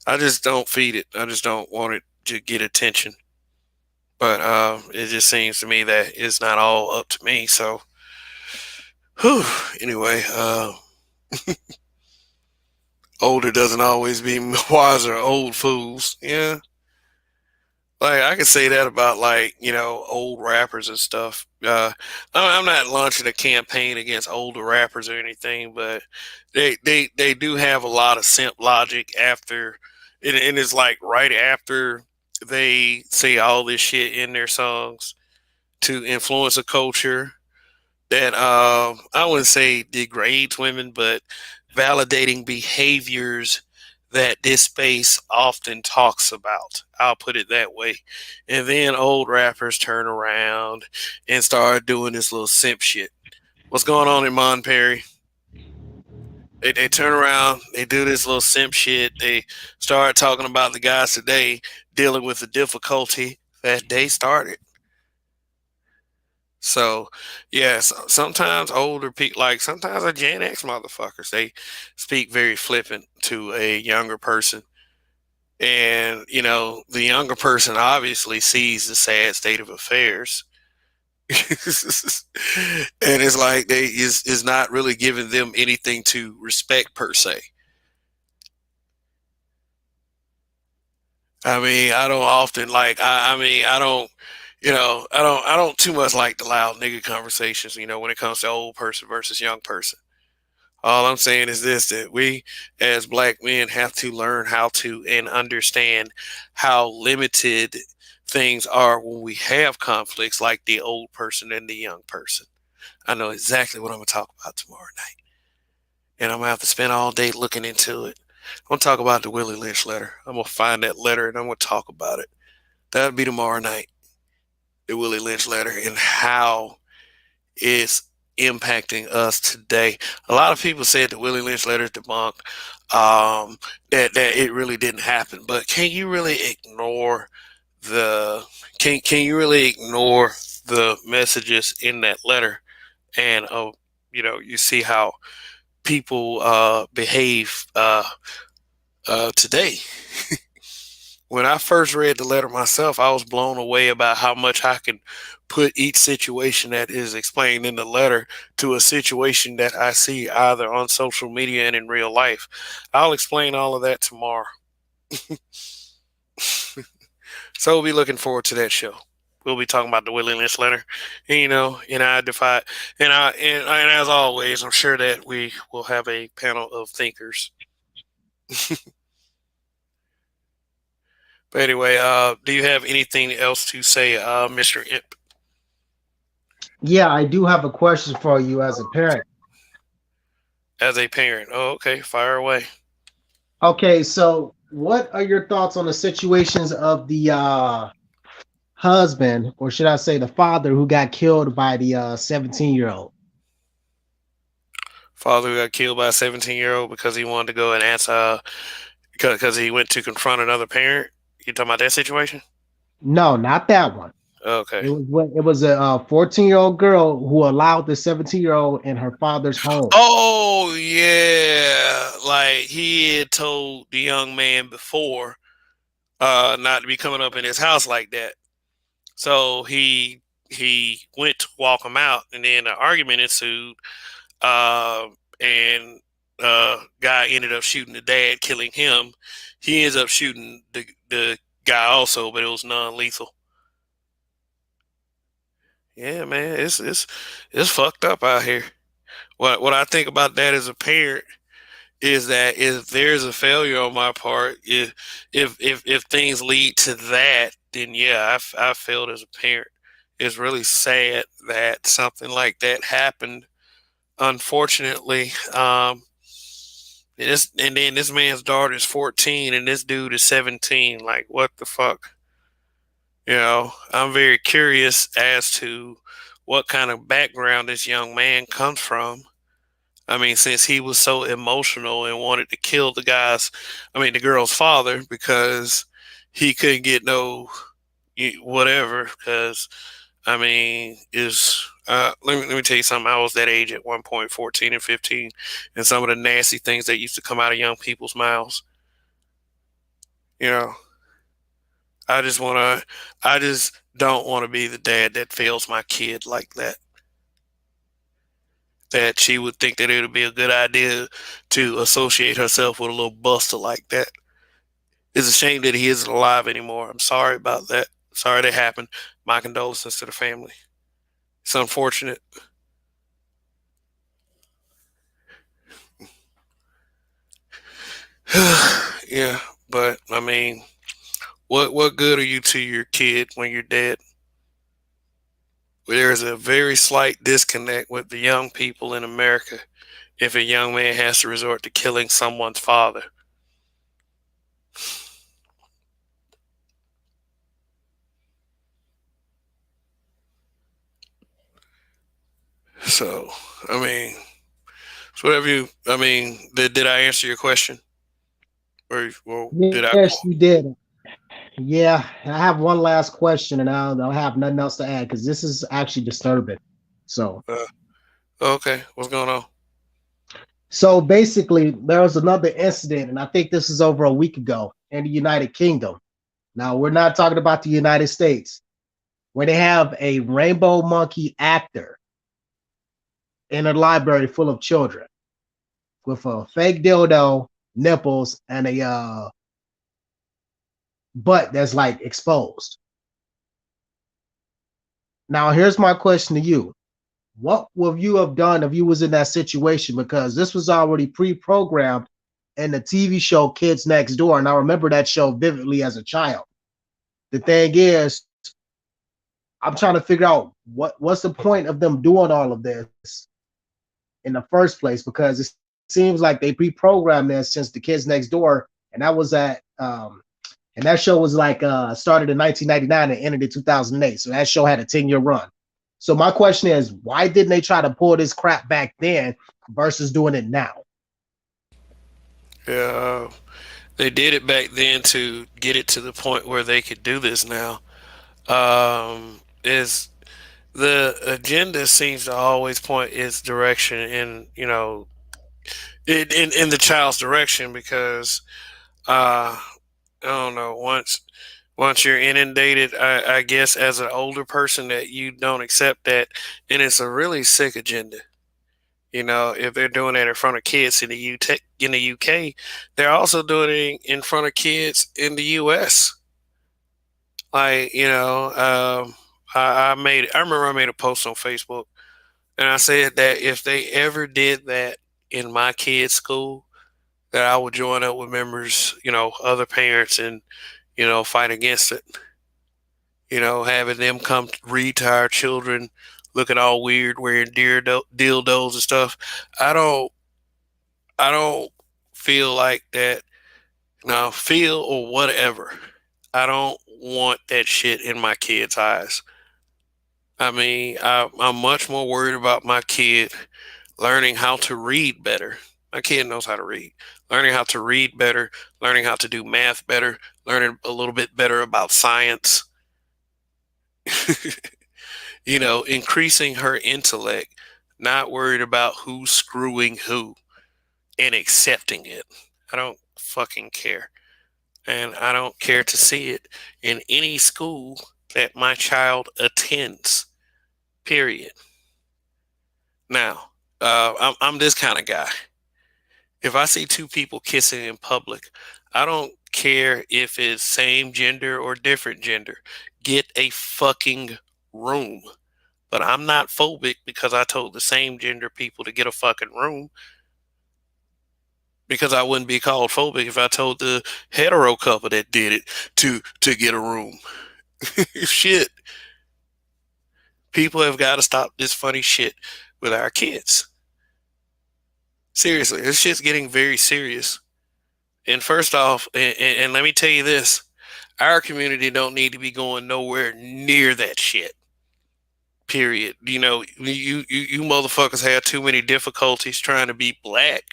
I just don't feed it. I just don't want it to get attention. But it just seems to me that it's not all up to me. So, whew, anyway, older doesn't always be wiser. Old fools, yeah. Like I can say that about, like, old rappers and stuff. I'm not launching a campaign against older rappers or anything, but they do have a lot of simp logic after, and it's like right after they say all this shit in their songs to influence a culture that I wouldn't say degrades women, but validating behaviors that this space often talks about. I'll put it that way. And then old rappers turn around and start doing this little simp shit. What's going on in Mon Perry? They turn around, they do this little simp shit. They start talking about the guys today dealing with the difficulty that they started. So, yes, sometimes older people, like sometimes a Gen X motherfuckers, they speak very flippant to a younger person. And, the younger person obviously sees the sad state of affairs. And it's like they is not really giving them anything to respect per se. I mean, I don't often like, I mean, I don't, I don't too much like the loud nigga conversations, when it comes to old person versus young person. All I'm saying is this, that we as black men have to learn how to and understand how limited things are when we have conflicts like the old person and the young person. I know exactly what I'm going to talk about tomorrow night. And I'm going to have to spend all day looking into it. I'm going to talk about the Willie Lynch letter. I'm going to find that letter and I'm going to talk about it. That'll be tomorrow night. The Willie Lynch letter and how it's impacting us today. A lot of people said the Willie Lynch letter is debunked, that it really didn't happen. But can you really ignore the can you really ignore the messages in that letter? And you see how people behave today. When I first read the letter myself, I was blown away about how much I can put each situation that is explained in the letter to a situation that I see either on social media and in real life. I'll explain all of that tomorrow. So we'll be looking forward to that show. We'll be talking about the Willie Lynch letter, and, and I defy, and as always, I'm sure that we will have a panel of thinkers. But anyway, do you have anything else to say, Mr. Imp? Yeah, I do have a question for you as a parent. As a parent. Oh, okay, fire away. Okay, so what are your thoughts on the situations of the husband, or should I say the father, who got killed by the 17-year-old? Father who got killed by a 17-year-old because he wanted to go and answer, because he went to confront another parent. You talking about that situation? No, not that one. Okay. It was a 14-year-old girl who allowed the 17-year-old in her father's home. Oh yeah, like he had told the young man before, not to be coming up in his house like that. So he went to walk him out, and then an argument ensued. And guy ended up shooting the dad, killing him. He ends up shooting the guy also, but it was non-lethal. Yeah, man, it's fucked up out here. What I think about that as a parent is that if there's a failure on my part, if things lead to that, then yeah, I failed as a parent. It's really sad that something like that happened. Unfortunately, and then this man's daughter is 14 and this dude is 17. Like, what the fuck? I'm very curious as to what kind of background this young man comes from. I mean, since he was so emotional and wanted to kill the girl's father because he couldn't get no whatever. Because I mean, is let me tell you something. I was that age at one point, 14 and 15, and some of the nasty things that used to come out of young people's mouths. You know, I just want to, I just don't want to be the dad that fails my kid like that. That she would think that it would be a good idea to associate herself with a little buster like that. It's a shame that he isn't alive anymore. I'm sorry about that. Sorry that happened. My condolences to the family. It's unfortunate. Yeah, but I mean, what good are you to your kid when you're dead? There's a very slight disconnect with the young people in America if a young man has to resort to killing someone's father. So, I mean, it's whatever you. I mean, did I answer your question, or well, did I Yes, go? you did. Yeah, I have one last question, and I'll have nothing else to add because this is actually disturbing. So, Uh, okay, what's going on? so basically, there was another incident, and I think this is over a week ago in the United Kingdom. Now, we're not talking about the United States, where they have a rainbow monkey actor in a library full of children with a fake dildo, nipples, and a butt that's like exposed. Now, here's my question to you: what would you have done if you was in that situation? Because this was already pre-programmed in the TV show Kids Next Door, and I remember that show vividly as a child. The thing is, I'm trying to figure out what's the point of them doing all of this in the first place, because it seems like they pre-programmed this since the Kids Next Door, and that was at and that show was like started in 1999 and ended in 2008. So that show had a 10-year run. So my question is, why didn't they try to pull this crap back then versus doing it now? Yeah, they did it back then to get it to the point where they could do this now. Is the agenda seems to always point its direction in in the child's direction because I don't know once you're inundated, I guess as an older person that you don't accept that, and it's a really sick agenda. You know, if they're doing that in front of kids in the UK, they're also doing it in front of kids in the US. Like, I remember I made a post on Facebook and I said that if they ever did that in my kid's school, that I would join up with members, other parents and, fight against it. Having them come read to our children looking all weird, wearing dildos and stuff. I don't I don't feel like that. Now, feel or whatever. I don't want that shit in my kids' eyes. I mean, I'm much more worried about my kid learning how to read better. My kid knows how to read. Learning how to read better, learning how to do math better, learning a little bit better about science, increasing her intellect, not worried about who's screwing who and accepting it. I don't fucking care. And I don't care to see it in any school that my child attends, period. Now, I'm this kind of guy. If I see two people kissing in public, I don't care if it's same gender or different gender. Get a fucking room. But I'm not phobic because I told the same gender people to get a fucking room. Because I wouldn't be called phobic if I told the hetero couple that did it to get a room. Shit. People have got to stop this funny shit with our kids. Seriously, this shit's getting very serious. And first off, and let me tell you this, our community don't need to be going nowhere near that shit. Period. You motherfuckers have too many difficulties trying to be black.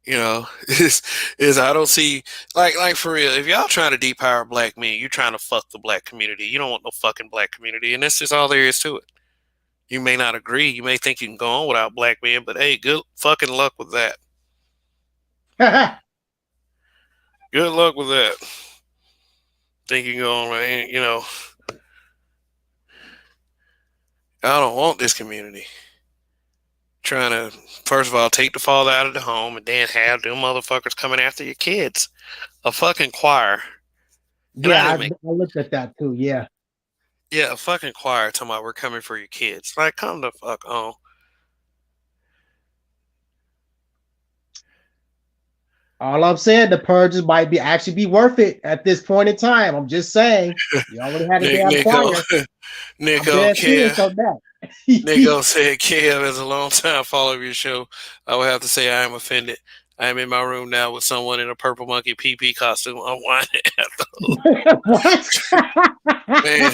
Is I don't see like for real. If y'all trying to depower black men, you're trying to fuck the black community. You don't want no fucking black community, and that's just all there is to it. You may not agree. You may think you can go on without black men, but hey, good fucking luck with that. Good luck with that. Think you can go on, right? I don't want this community. Trying to, first of all, take the father out of the home and then have them motherfuckers coming after your kids. A fucking choir. Yeah, I looked at that too. Yeah. Yeah, a fucking choir talking about we're coming for your kids. Like, come the fuck on. All I'm saying, the purges might be actually be worth it at this point in time. I'm just saying. You already had a damn choir. Nico said, Kev, as a long time follower of your show, I would have to say I am offended. I am in my room now with someone in a purple monkey PP costume. I'm whining at what? Man.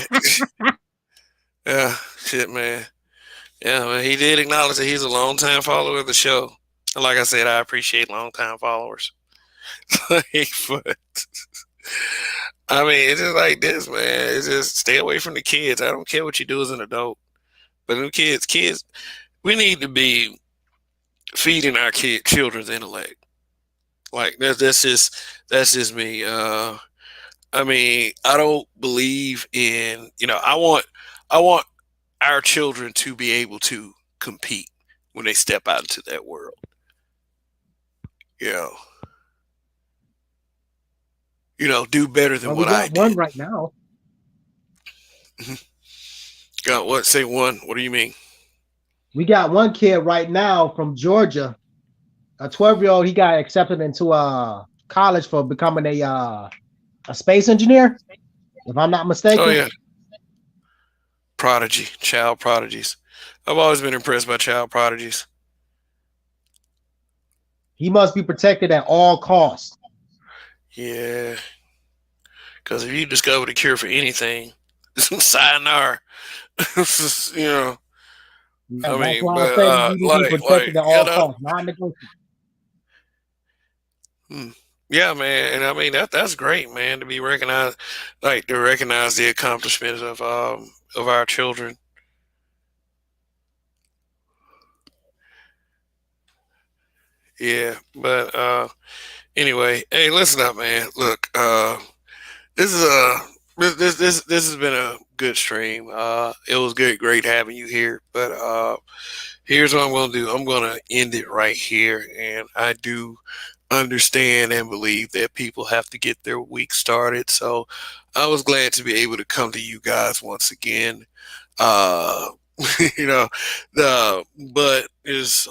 Yeah, shit, man. Yeah, man, he did acknowledge that he's a long time follower of the show. And like I said, I appreciate long time followers. But I mean, it's just like this, man. It's just stay away from the kids. I don't care what you do as an adult. But them kids, we need to be feeding our children's intellect. Like that's just me. I mean, I don't believe in, I want our children to be able to compete when they step out into that world. Do better than what I did. One right now. Got what? Say one. What do you mean? We got one kid right now from Georgia, a 12-year-old. He got accepted into college for becoming a space engineer, if I'm not mistaken. Oh yeah, child prodigies. I've always been impressed by child prodigies. He must be protected at all costs. Yeah, because if you discover the cure for anything, sayonara. Yeah, I mean, but protected at all costs, non-negotiable. Yeah, man, and I mean that's great, man, to be recognized, like to recognize the accomplishments of our children. Yeah, but anyway, hey, listen up, man. Look, this has been a good stream. It was great having you here. But here's what I'm gonna do. I'm gonna end it right here, and I do understand and believe that people have to get their week started. So I was glad to be able to come to you guys once again. But is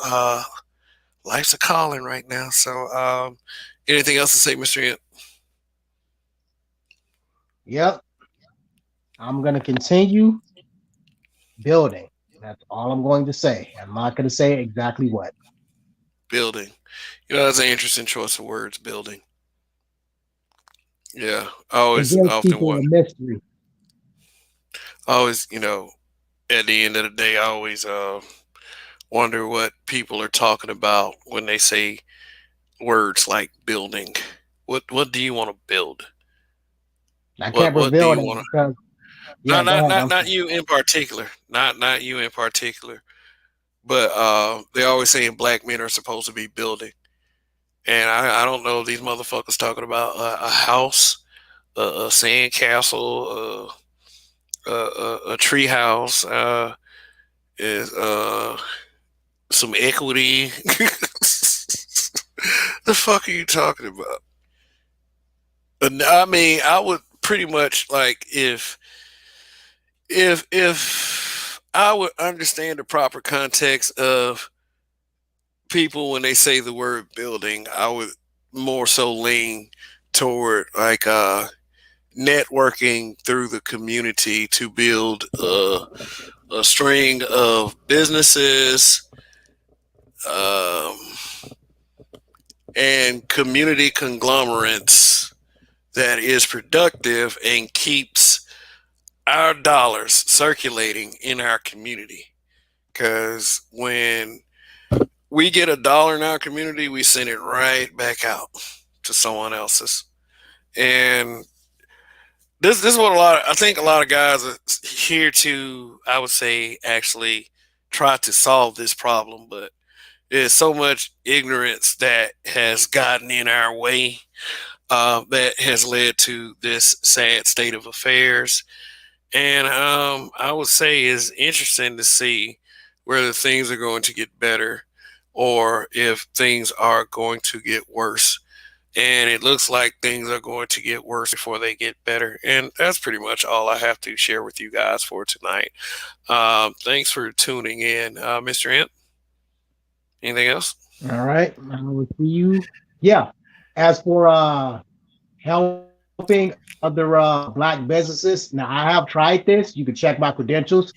life's a calling right now. So anything else to say, Mr. Ant? Yep. I'm going to continue building. That's all I'm going to say. I'm not going to say exactly what. Building. That's an interesting choice of words, building. Yeah. I often wonder. Mystery. Always, at the end of the day, I always wonder what people are talking about when they say words like building. What do you want to build? I can't reveal it because not you in particular. Not you in particular. But they always saying black men are supposed to be building. And I don't know if these motherfuckers talking about a house, a sand castle, a tree house, is some equity. The fuck are you talking about? I mean, I would pretty much like if I would understand the proper context of people when they say the word building, I would more so lean toward like networking through the community to build a string of businesses and community conglomerates that is productive and keeps our dollars circulating in our community. Because when we get $1 in our community, we send it right back out to someone else's. And this is what I think a lot of guys are here to, I would say, actually try to solve this problem, but there's so much ignorance that has gotten in our way, that has led to this sad state of affairs. And I would say it's interesting to see whether things are going to get better or if things are going to get worse. And it looks like things are going to get worse before they get better. And that's pretty much all I have to share with you guys for tonight. Thanks for tuning in, Mr. Imp. Anything else? All right. I will see you. Yeah. As for helping other black businesses, now I have tried this. You can check my credentials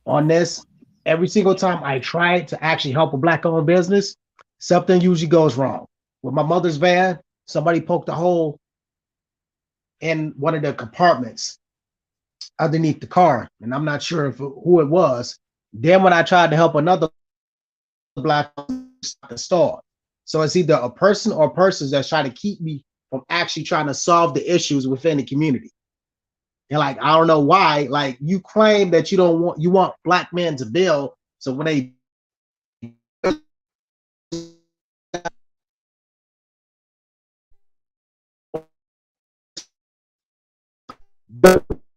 on this. Every single time I try to actually help a black owned business, something usually goes wrong. With my mother's van, somebody poked a hole in one of the compartments underneath the car, and I'm not sure who it was. Then when I tried to help another black store, so it's either a person or persons that's trying to keep me from actually trying to solve the issues within the community. And like, I don't know why. Like, you claim that you want black men to build. So when they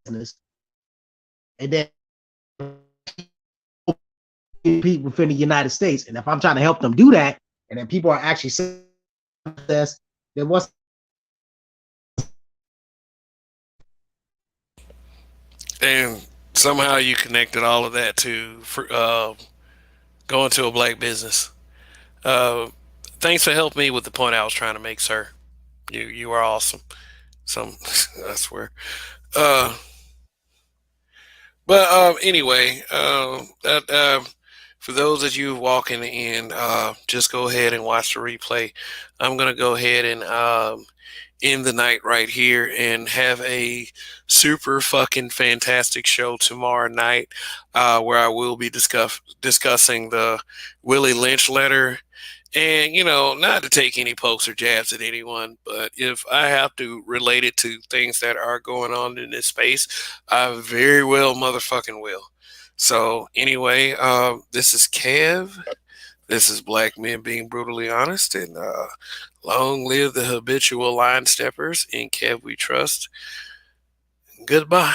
business, and then people within the United States, and if I'm trying to help them do that, and then people are actually saying this, then what's And somehow you connected all of that to going to a black business. Uh, Thanks for helping me with the point I was trying to make, sir. You are awesome. Some I swear. Uh, but anyway, for those of you walking in, just go ahead and watch the replay. I'm gonna go ahead and end the night right here and have a super fucking fantastic show tomorrow night, where I will be discussing the Willie Lynch letter. And, not to take any pokes or jabs at anyone, but if I have to relate it to things that are going on in this space, I very well motherfucking will. So, anyway, this is Kev. This is Black Men Being Brutally Honest. And long live the habitual line steppers. In Kev we trust. Goodbye.